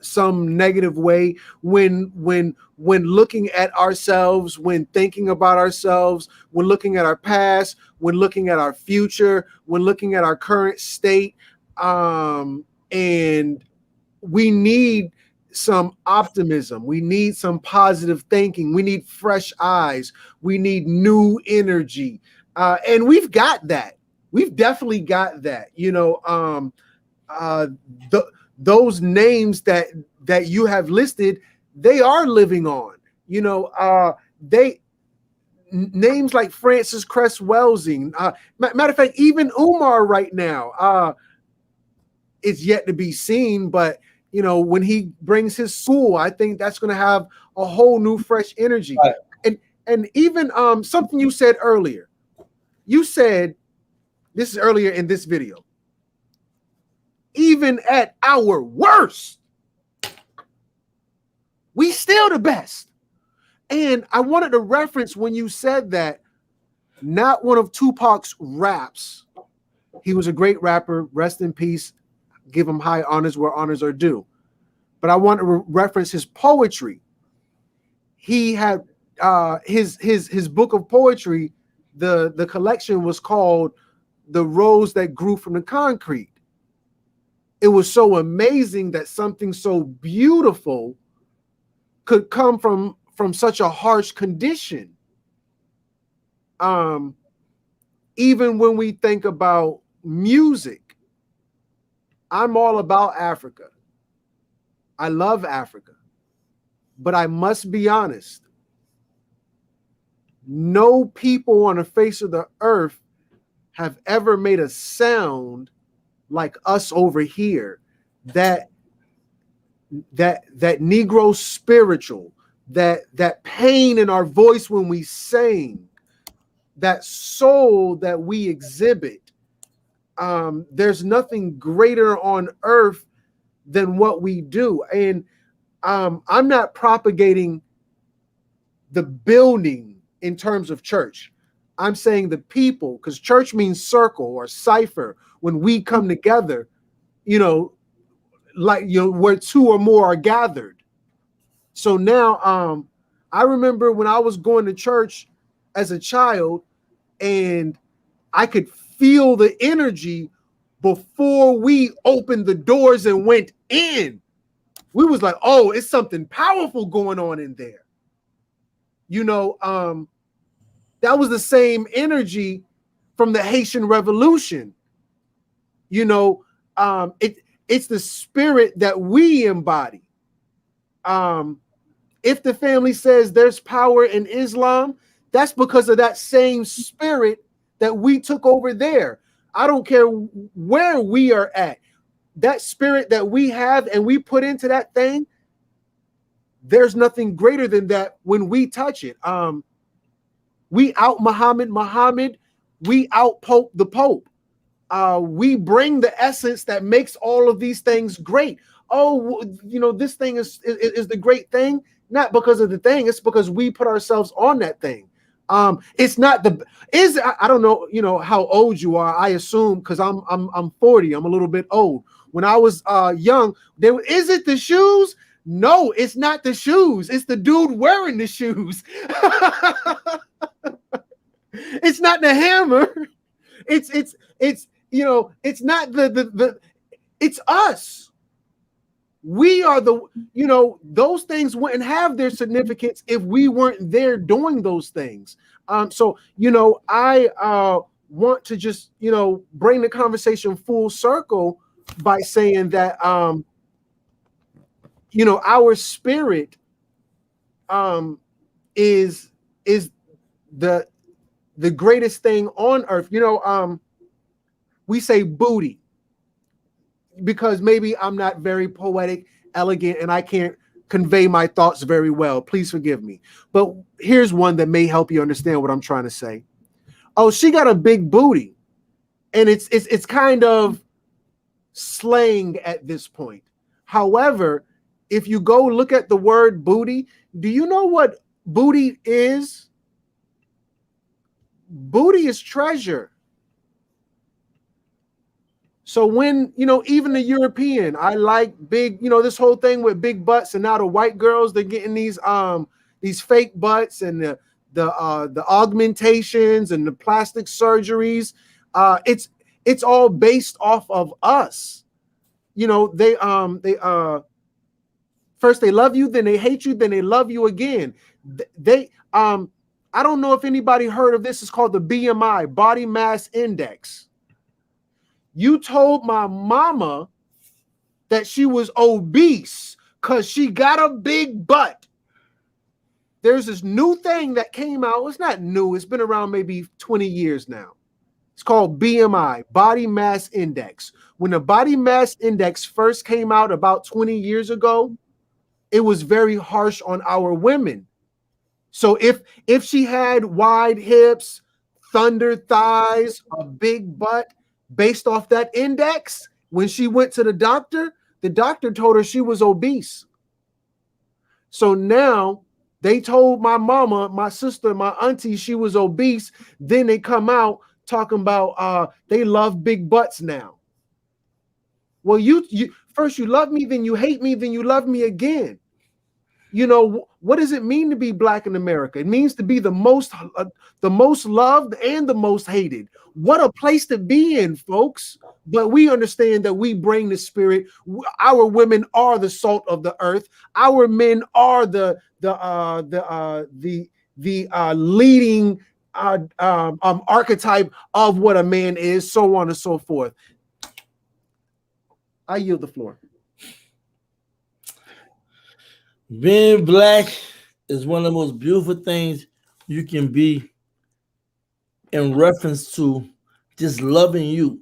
some negative way when looking at ourselves, when thinking about ourselves, when looking at our past, when looking at our future, when looking at our current state, and we need some optimism. We need some positive thinking. We need fresh eyes. We need new energy. And we've got that. We've definitely got that. You know, those names that you have listed, they are living on. You know, names like Francis Cress Welsing. Matter of fact, even Umar right now, it's yet to be seen, but you know, when he brings his school, I think that's going to have a whole new fresh energy. Right. And even something you said earlier. You said, this is earlier in this video, even at our worst, we still the best. And I wanted to reference when you said that, not one of Tupac's raps. He was a great rapper, rest in peace. Give him high honors where honors are due. But I want to reference his poetry. He had his book of poetry, the collection was called The Rose That Grew from the Concrete. It was so amazing that something so beautiful could come from from such a harsh condition. Even when we think about music, I'm all about Africa. I love Africa, but I must be honest. No people on the face of the earth have ever made a sound like us over here. That Negro spiritual, that pain in our voice when we sing, that soul that we exhibit. There's nothing greater on earth than what we do. And I'm not propagating the building in terms of church. I'm saying the people, because church means circle or cipher. When we come together, where two or more are gathered. So now, I remember when I was going to church as a child, and I could feel the energy before we opened the doors and went in. We was like, oh, it's something powerful going on in there. That was the same energy from the Haitian Revolution. It's the spirit that we embody. If the family says there's power in Islam, that's because of that same spirit that we took over there. I don't care where we are at. That spirit that we have and we put into that thing, there's nothing greater than that when we touch it. We out Muhammad, we out Pope the Pope. We bring the essence that makes all of these things great. Oh, this thing is the great thing, not because of the thing, it's because we put ourselves on that thing. It's not I don't know, how old you are. I assume because I'm 40, I'm a little bit old. When I was young, is it the shoes? No, it's not the shoes. It's the dude wearing the shoes. It's not the hammer. It's not it's us. We are those things wouldn't have their significance if we weren't there doing those things. So I want to just bring the conversation full circle by saying that our spirit is the greatest thing on earth. We say booty because maybe I'm not very poetic, elegant, and I can't convey my thoughts very well. Please forgive me. But here's one that may help you understand what I'm trying to say. Oh, she got a big booty. And it's kind of slang at this point. However, if you go look at the word booty, do you know what booty is? Booty is treasure. So when, even the European, I like big, this whole thing with big butts, and now the white girls, they're getting these fake butts and the augmentations and the plastic surgeries. It's all based off of us. They first they love you, then they hate you, then they love you again. I don't know if anybody heard of this. It's called the BMI, body mass index. You told my mama that she was obese because she got a big butt. There's this new thing that came out. It's not new. It's been around maybe 20 years now. It's called BMI, body mass index. When the body mass index first came out about 20 years ago, it was very harsh on our women. So if she had wide hips, thunder thighs, a big butt, based off that index, when she went to the doctor told her she was obese. So now they told my mama, my sister, my auntie she was obese. Then they come out talking about they love big butts now. Well, you first you love me, then you hate me, then you love me again. You know, what does it mean to be black in America? It means to be the most loved and the most hated. What a place to be in, folks. But we understand that we bring the spirit. Our women are the salt of the earth. Our men are the leading archetype of what a man is, so on and so forth. I yield the floor. Being black is one of the most beautiful things you can be in reference to just loving you,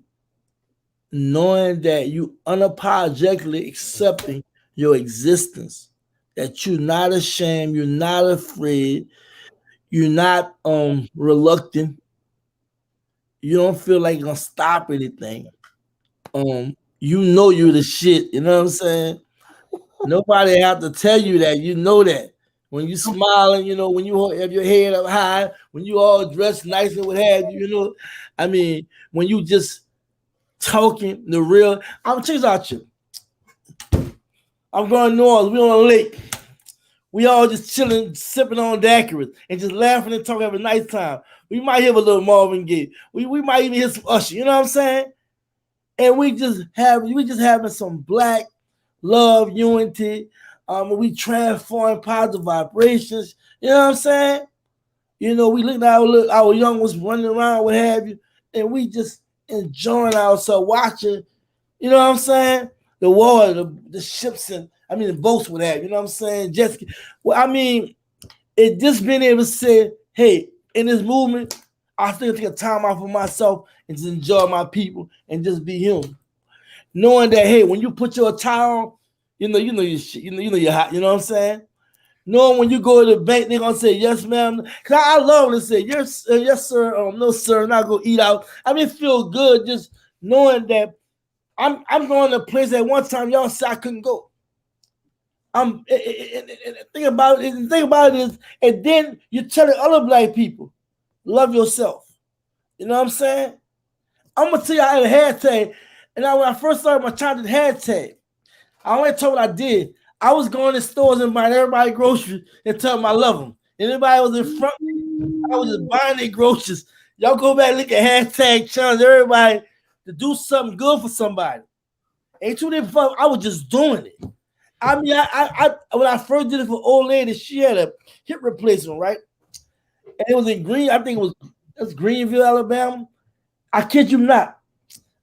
knowing that you unapologetically accepting your existence, that you're not ashamed, you're not afraid, you're not reluctant, you don't feel like you're gonna stop anything. You know you're the shit, you know what I'm saying? Nobody have to tell you that. You know that. When you smiling, you know, when you have your head up high, when you all dressed nice and what have you, you know. I mean, when you just talking the real. I'm check out you. I'm going north. We on a lake. We all just chilling, sipping on daiquiris and just laughing and talking having a nice time. We might hear a little Marvin Gaye. We might even hear some Usher. You know what I'm saying? And we just having some black love, unity. We transform positive vibrations. You know what I'm saying? You know, we look at our young ones running around, what have you, and we just enjoying ourselves watching. You know what I'm saying? The water, the ships, and the boats, what have you. You know what I'm saying? Just, well, I mean, it just being able to say, hey, in this movement, I still take a time out for myself and just enjoy my people and just be him. Knowing that, hey, when you put your tie on, you know your shit, you know you're hot. You know what I'm saying? Knowing when you go to the bank, they're gonna say yes, ma'am. Cause I love to say yes, yes, sir. No, sir. Not go eat out. It feel good just knowing that I'm going to a place that one time y'all said I couldn't go. Think about it. Think about it is, and then you're telling other black people, love yourself. You know what I'm saying? I'm gonna tell you I had a hashtag, and when I first started my childhood hashtag, I only told what I did. I was going to stores and buying everybody groceries and telling them I love them. Anybody was in front, I was just buying their groceries. Y'all go back and look at hashtag challenge everybody to do something good for somebody. Ain't too different. I was just doing it. I when I first did it for old lady, she had a hip replacement, right? And it was in Green. I think it was Greenville, Alabama. I kid you not.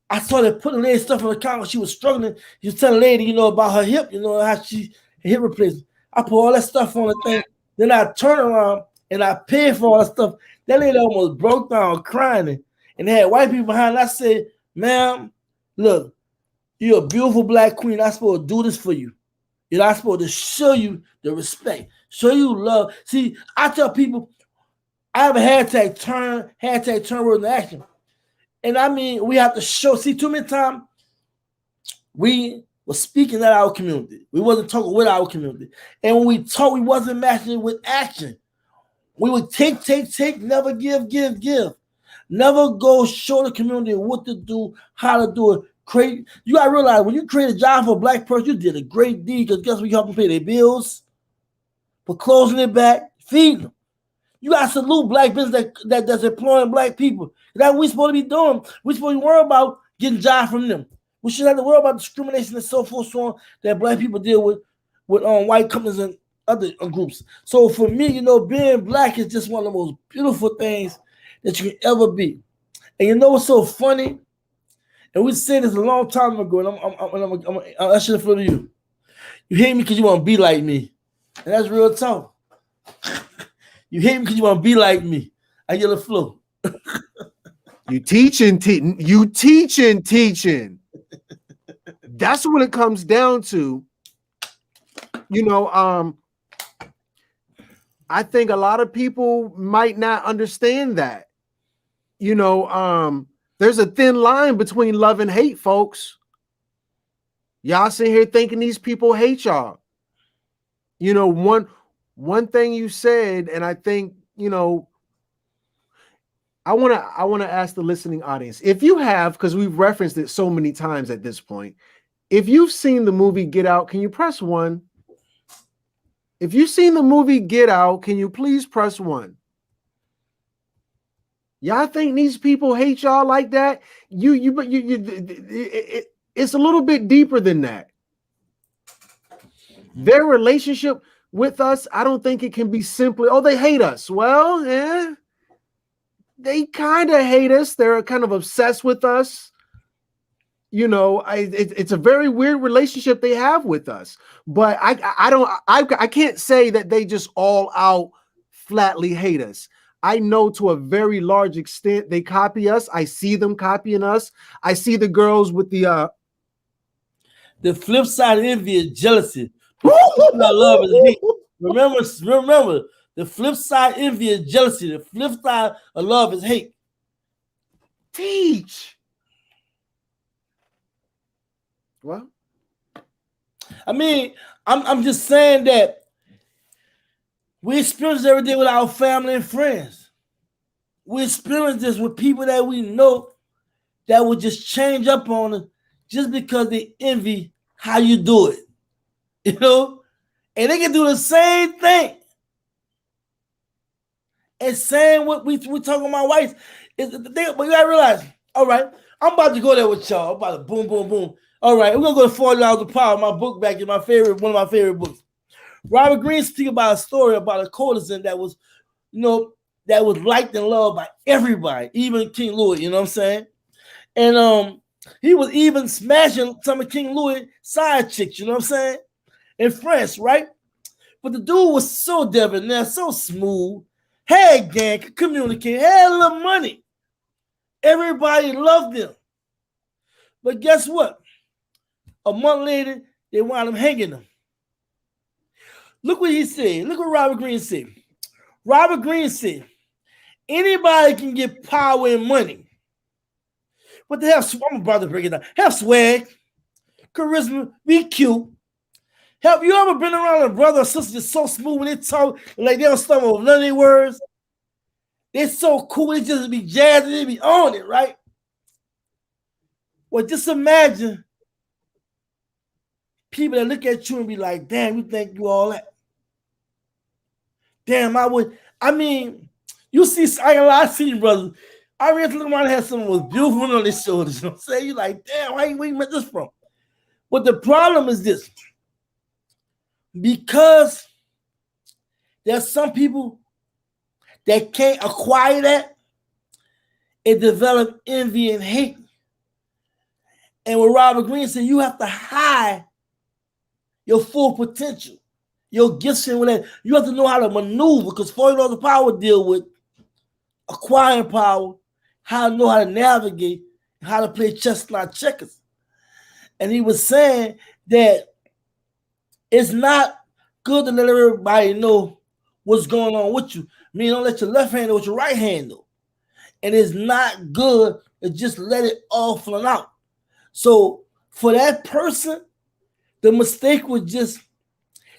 I started putting lady stuff on the counter. She was struggling. She was telling the lady, about her hip, how she hip replacement. I put all that stuff on the thing. Then I turn around and I paid for all that stuff. That lady almost broke down crying and had white people behind. I said, ma'am, look, you're a beautiful black queen. I'm supposed to do this for you. I'm supposed to show you the respect, show you love. See, I tell people, I have a hashtag turn word into action. And we have to show. See, too many times we were speaking at our community. We wasn't talking with our community. And when we talk, we wasn't matching it with action. We would take, never give. Never go show the community what to do, how to do it. You gotta realize when you create a job for a black person, you did a great deed because guess what? You help them pay their bills, for closing their back, feeding them. You gotta salute black business that's employing black people. That's what we're supposed to be doing. We're supposed to be worried about getting jobs from them. We should have to worry about discrimination and so forth, so on, that black people deal with white companies and other groups. So for me, being black is just one of the most beautiful things that you can ever be. And what's so funny? And we said this a long time ago, and I should have flown to you. You hate me because you want to be like me. And that's real talk. You hate me because you want to be like me. I get the flow. You teaching. That's what it comes down to. I think a lot of people might not understand that. There's a thin line between love and hate, folks. Y'all sitting here thinking these people hate y'all. One thing you said, and I think, I want to ask the listening audience, if you have, because we've referenced it so many times at this point, if you've seen the movie Get Out, can you press 1? If you've seen the movie Get Out, can you please press 1? Y'all think these people hate y'all like that? It's a little bit deeper than that. Their relationship with us, I don't think it can be simply, oh, they hate us. Well, yeah, they kind of hate us. They're kind of obsessed with us. You know, it's a very weird relationship they have with us. But I can't say that they just all out flatly hate us. I know to a very large extent they copy us. I see them copying us. I see the girls with the flip side of envy is jealousy. Love is hate. Remember, the flip side envy is jealousy. The flip side of love is hate. Teach. Well, I mean, I'm just saying that we experience every day with our family and friends. We experience this with people that we know that will just change up on us just because they envy how you do it. You know? And they can do the same thing. And saying what we talking about wives. But you gotta realize, all right, I'm about to go there with y'all. I'm about to boom, boom, boom. All right, we're gonna go to $40 a pound. My book back in one of my favorite books. Robert Greene speaks about a story about a courtesan that was, that was liked and loved by everybody, even King Louis. You know what I'm saying? And he was even smashing some of King Louis' side chicks. You know what I'm saying? In France, right? But the dude was so debonair, so smooth, had gang, could communicate, had a little money. Everybody loved him. But guess what? A month later, they wound up hanging him. Look what he said. Look what Robert Greene said. Robert Greene said, anybody can get power and money. But they have, I'm about to break it down. Have swag, charisma, be cute. Have you ever been around a brother or sister just so smooth when they talk, like they don't stumble over none of their words? They're so cool, they just be jazzing, they be on it, right? Well, just imagine people that look at you and be like, damn, you think you all that? Damn, I mean, you see, I see you, brother. I really look around and had someone was beautiful on their shoulders. You know what I'm saying? You're like, damn, where you met this from? But the problem is this. Because there's some people that can't acquire that, it develop envy and hate. And what Robert Greene said, you have to hide your full potential, your gifts and whatever. You have to know how to maneuver, because $40 of power deal with acquiring power, how to know how to navigate, how to play chess, not checkers. And he was saying that it's not good to let everybody know what's going on with you. I mean, don't let your left hand know what your right hand know. And it's not good to just let it all flow out. So for that person, the mistake was just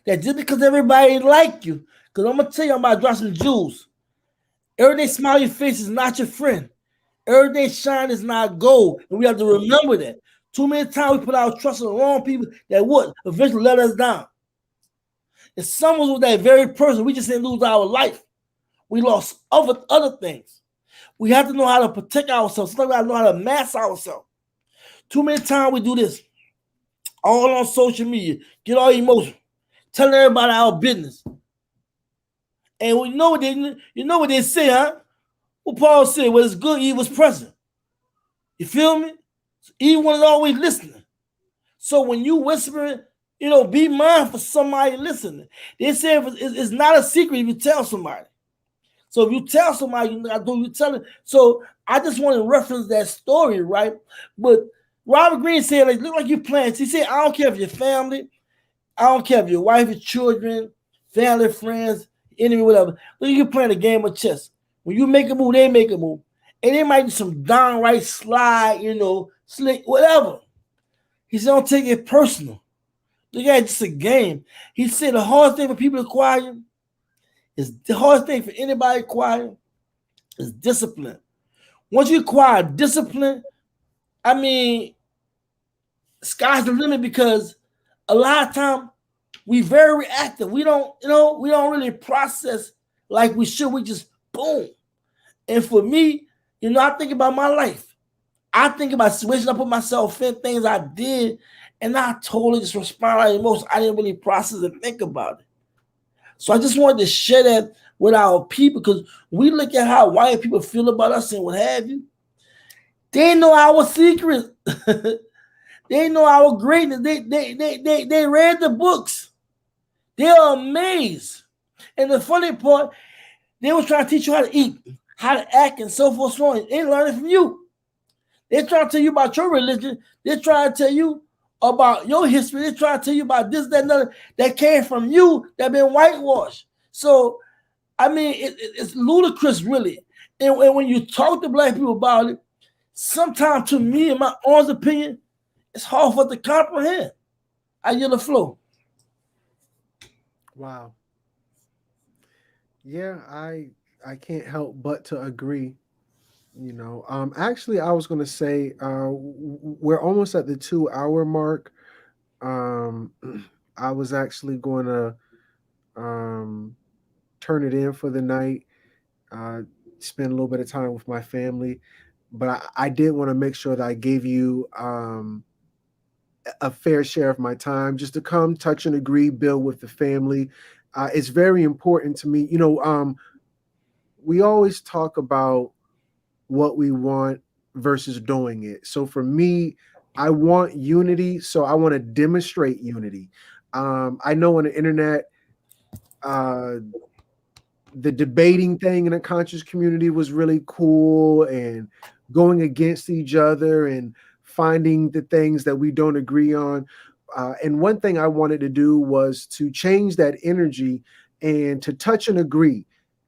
that just because everybody like you, because I'm going to tell you, I'm about to drop some jewels. Everyday smiley face is not your friend. Everyday shine is not gold. And we have to remember that. Too many times we put our trust in the wrong people that would eventually let us down. If someone was that very person, we just didn't lose our life. We lost other things. We have to know how to protect ourselves. Sometimes we have to know how to mask ourselves. Too many times we do this. All on social media. Get all emotional. Telling everybody our business. And we know what they say, huh? What Paul said, what is good, evil is present. You feel me? Evil is always listening. So when you whispering, be mindful for somebody listening. They say it's not a secret if you tell somebody. So if you tell somebody, you tell it. So I just want to reference that story, right? But Robert Greene said, like, look like you're playing. He said, I don't care if your family, I don't care if your wife, your children, family, friends, enemy, whatever. Look, you're playing a game of chess. When you make a move, they make a move. And they might do some downright slide, slick, whatever. He said, don't take it personal. Look at it, just a game. He said the hardest thing for people to acquire is the hardest thing for anybody to acquire is discipline. Once you acquire discipline, I mean, sky's the limit, because a lot of time We very reactive. We don't, we don't really process like we should. We just boom. And for me, I think about my life. I think about situations I put myself in, things I did, and I totally just respond like emotion. I didn't really process and think about it. So I just wanted to share that with our people, because we look at how white people feel about us and what have you. They know our secrets. They know our greatness. They read the books. They are amazed. And the funny part, they were trying to teach you how to eat, how to act, and so forth, so on. They learn it from you. They're trying to tell you about your religion. They're trying to tell you about your history. They're trying to tell you about this, that, and other that came from you, that been whitewashed. So, I mean, it's ludicrous, really. And when you talk to black people about it, sometimes, to me, in my own opinion, it's hard for them to comprehend. I yield the floor. Wow. Yeah, I can't help but to agree. Actually, I was going to say we're almost at the 2-hour mark. I was actually going to turn it in for the night, spend a little bit of time with my family, but I did want to make sure that I gave you a fair share of my time just to come, touch and agree, build with the family. It's very important to me. We always talk about what we want versus doing it. So for me, I want unity. So I want to demonstrate unity. I know on the internet, the debating thing in the conscious community was really cool, and going against each other and finding the things that we don't agree on. And one thing I wanted to do was to change that energy and to touch and agree,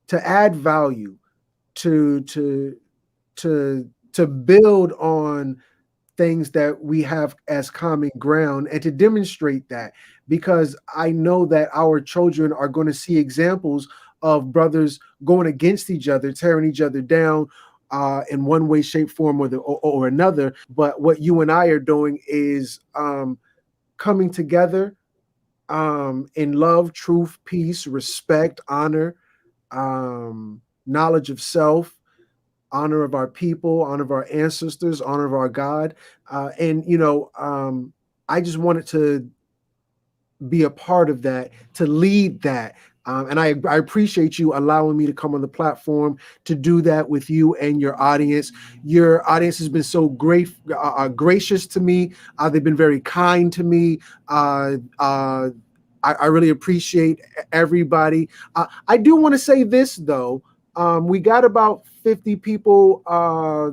to add value, to build on things that we have as common ground, and to demonstrate that, because I know that our children are going to see examples of brothers going against each other, tearing each other down in one way, shape, form, or another. But what you and I are doing is coming together in love, truth, peace, respect, honor, knowledge of self, honor of our people, honor of our ancestors, honor of our God. I just wanted to be a part of that, to lead that. And I appreciate you allowing me to come on the platform to do that with you and your audience. Your audience has been so great, gracious to me. They've been very kind to me. I really appreciate everybody. I do want to say this, though. We got about 50 people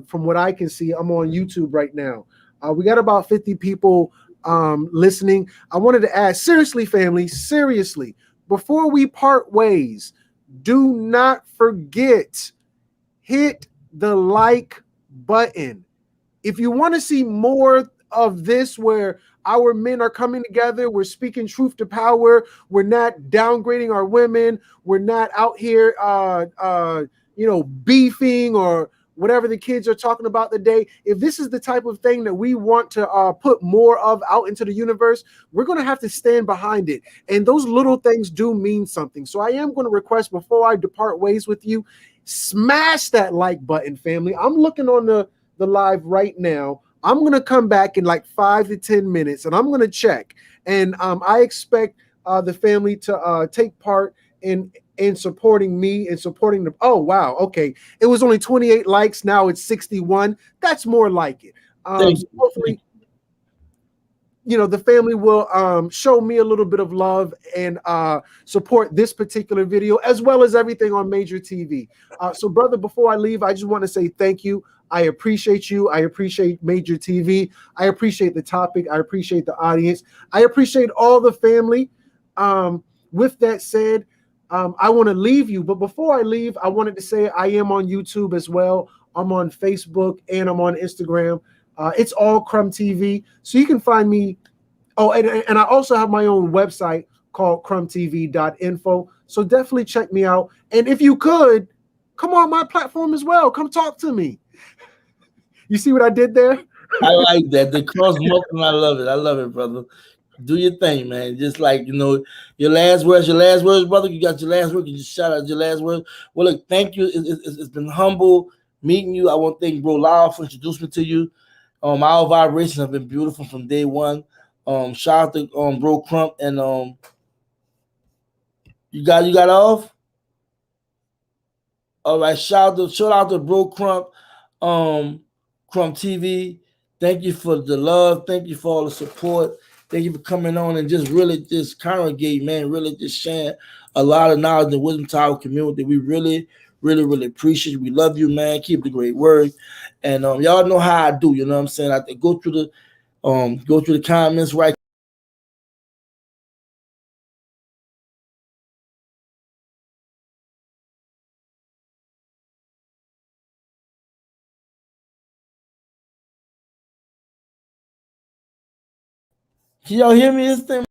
from what I can see. I'm on YouTube right now. We got about 50 people listening. I wanted to ask, seriously, family, seriously, before we part ways, do not forget, hit the like button. If you want to see more of this, where our men are coming together, we're speaking truth to power, we're not downgrading our women, we're not out here beefing or whatever the kids are talking about today. If this is the type of thing that we want to put more of out into the universe, we're going to have to stand behind it. And those little things do mean something. So I am going to request, before I depart ways with you, smash that like button, family. I'm looking on the live right now. I'm going to come back in like 5 to 10 minutes, and I'm going to check. And I expect the family to take part in supporting me and supporting them. Oh, wow. Okay. It was only 28 likes. Now it's 61. That's more like it. Hopefully, the family will show me a little bit of love and support this particular video, as well as everything on MajorTv. So, brother, before I leave, I just want to say thank you. I appreciate you. I appreciate MajorTv. I appreciate the topic. I appreciate the audience. I appreciate all the family. With that said, I want to leave you, but before I leave, I wanted to say I am on YouTube as well. I'm on Facebook and I'm on Instagram. It's all Crumb TV, so you can find me. Oh, and I also have my own website called crumbtv.info. So definitely check me out. And if you could, come on my platform as well. Come talk to me. You see what I did there? I like that. The cross multiple. I love it. I love it, brother. Do your thing, man. Just like, your last words, brother. You got your last words. You just shout out your last words. Well, look, thank you. It's been humble meeting you. I want to thank Bro Lyle for introducing me to you. Our vibrations have been beautiful from day one. Shout out to Bro Crump and you got off. All right, shout out to Bro Crump, Crumb Tv. Thank you for the love. Thank you for all the support. Thank you for coming on and just really just congregate, man. Really just sharing a lot of knowledge and wisdom to our community. We really, really, really appreciate you. We love you, man. Keep the great word. And y'all know how I do. You know what I'm saying? I go through the comments right. Can y'all hear me? This thing.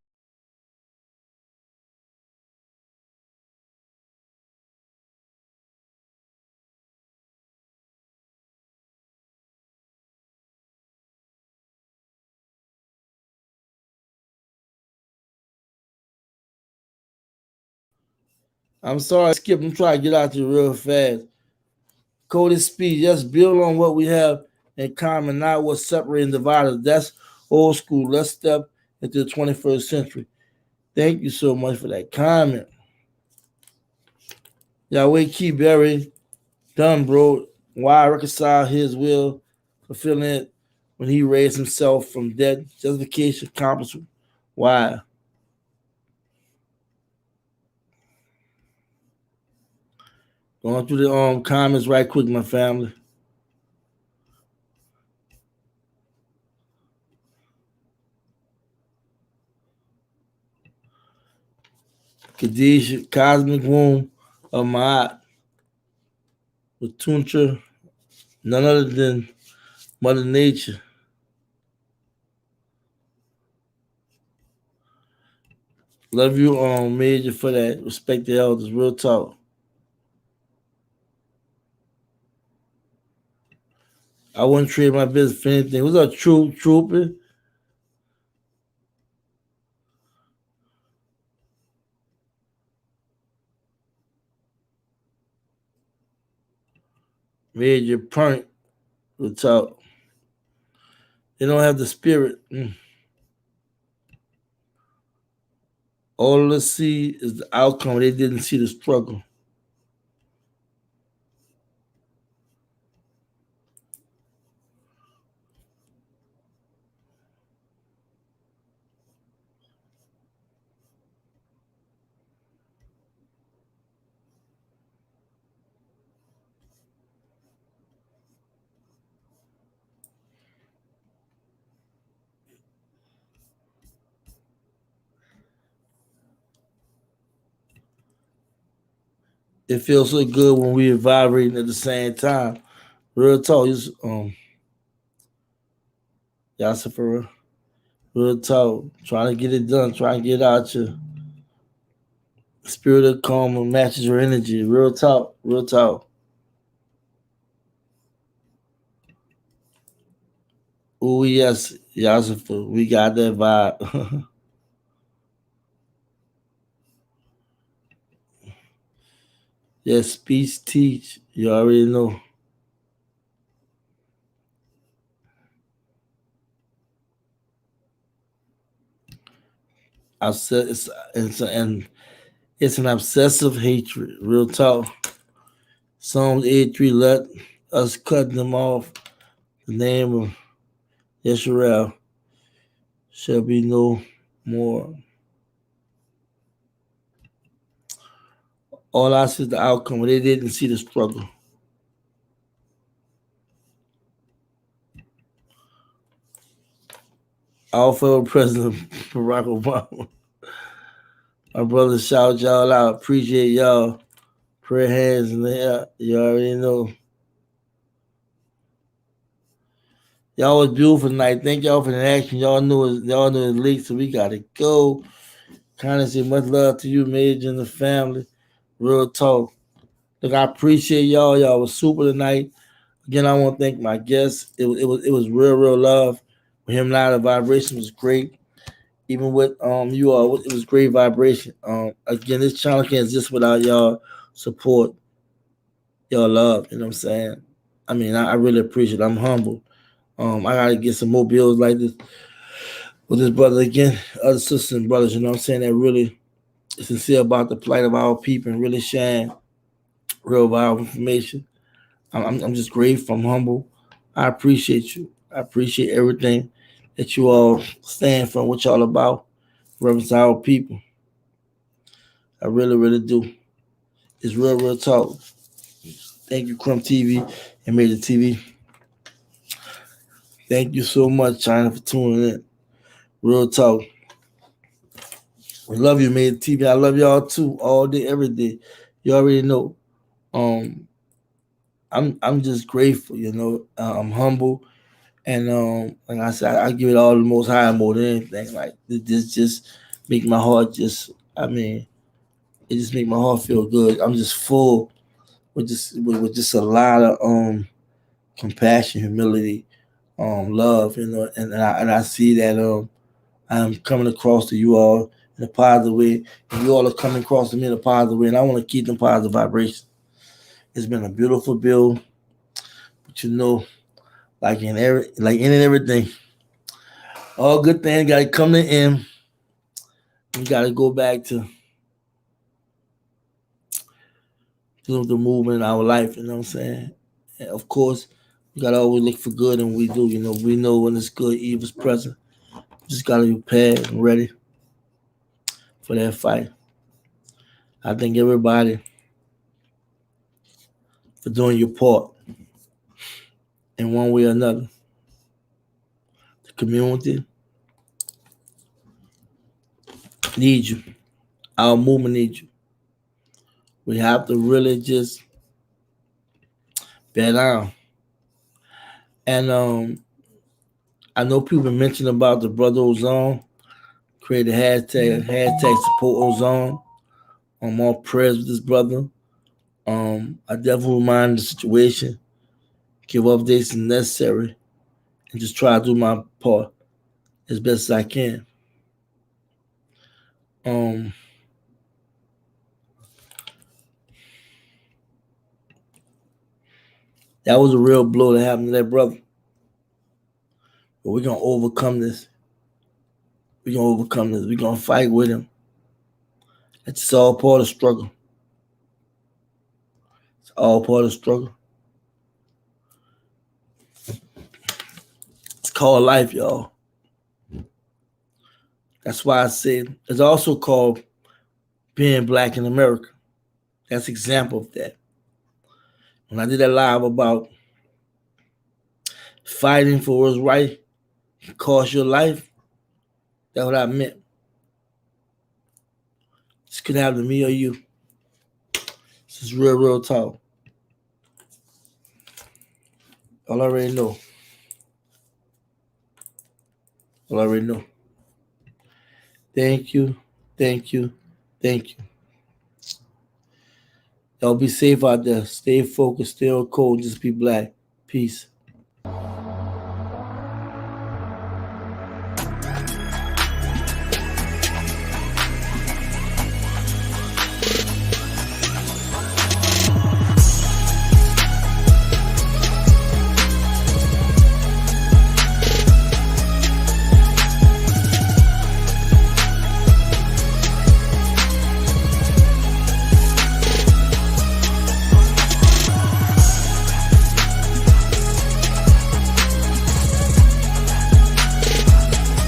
I'm sorry, Skip. I'm trying to get out there real fast. Cody Speed, just build on what we have in common, not what's separating the dividers. That's old school. Let's step into the 21st century. Thank you so much for that comment. Yahweh keep Berry done, bro. Why reconcile his will, fulfilling it when he raised himself from death? Justification, accomplishment. Why? Going through the comments right quick, my family. Kadisha, Cosmic Womb of Ma'at, with Tuntra, none other than Mother Nature. Love you, Major, for that. Respect the elders. Real talk. I wouldn't trade my business for anything. What's up, Trooper? Major Point. Real talk. They don't have the spirit. All they see is the outcome. They didn't see the struggle. It feels so good when we are vibrating at the same time. Real talk. Yasifer. Real talk. Trying to get it done. Trying to get out your spirit of calm and matches your energy. Real talk. Real talk. Oh yes, Yasifer. We got that vibe. Yes, speech teach. You already know. It's an obsessive hatred. Real talk. Psalms 83, let us cut them off. The name of Yeshua shall be no more. All I see is the outcome. They didn't see the struggle. Our fellow President Barack Obama. My brother, shout y'all out. Appreciate y'all. Prayer hands in the air. You already know. Y'all was beautiful tonight. Thank y'all for the action. Y'all knew it's late, so we gotta go. Kind of say much love to you, Major, and the family. Real talk. Look, I appreciate y'all. Y'all was super tonight. Again, I want to thank my guests. It was real love. With him now, the vibration was great. Even with you all, it was great vibration. Again, this channel can't exist without y'all support, y'all love. You know what I'm saying? I mean, I really appreciate it. I'm humble. I gotta get some more bills like this with this brother again, other sisters and brothers. You know what I'm saying? That really is sincere about the plight of our people and really sharing real vital information. I'm just grateful. I'm humble. I appreciate you. I appreciate everything that you all stand for, what y'all about, represent our people. I really, really do. It's real talk. Thank you, Crumb TV and MajorTv. Thank you so much, China, for tuning in. Real talk. We love you, MajorTv. I love y'all too, all day, every day. You already know. I'm just grateful, you know. I'm humble, and like I said, I give it all the Most High more than anything. Like this, just make my heart just. I mean, it just make my heart feel good. I'm just full with just a lot of compassion, humility, love, you know, and I see that I'm coming across to you all in a positive way, and you all are coming across to me in a positive way, and I want to keep them positive vibrations. It's been a beautiful build, but you know, like in everything, all good things got to come to end. We got to go back to the movement in our life. You know what I'm saying? And of course, we got to always look for good, and we do. You know, we know when it's good, evil's present. Just got to be prepared and ready for that fight. I thank everybody for doing your part in one way or another. The community needs you. Our movement needs you. We have to really just bear down. And I know people mentioned about the Brother Ozone. Create a hashtag support Ozone. More prayers with this brother. I definitely remind the situation, give updates as necessary, and just try to do my part as best as I can. That was a real blow that happened to that brother. But we're gonna overcome this. We're gonna overcome this. We're gonna fight with him. It's all part of the struggle. It's all part of the struggle. It's called life, y'all. That's why I said it's also called being black in America. That's an example of that. When I did that live about fighting for what's right, cost your life, that's what I meant. This could happen to me or you. This is real talk. Y'all already know. Y'all already know. Thank you. Y'all be safe out there. Stay focused, stay on code, just be black. Peace.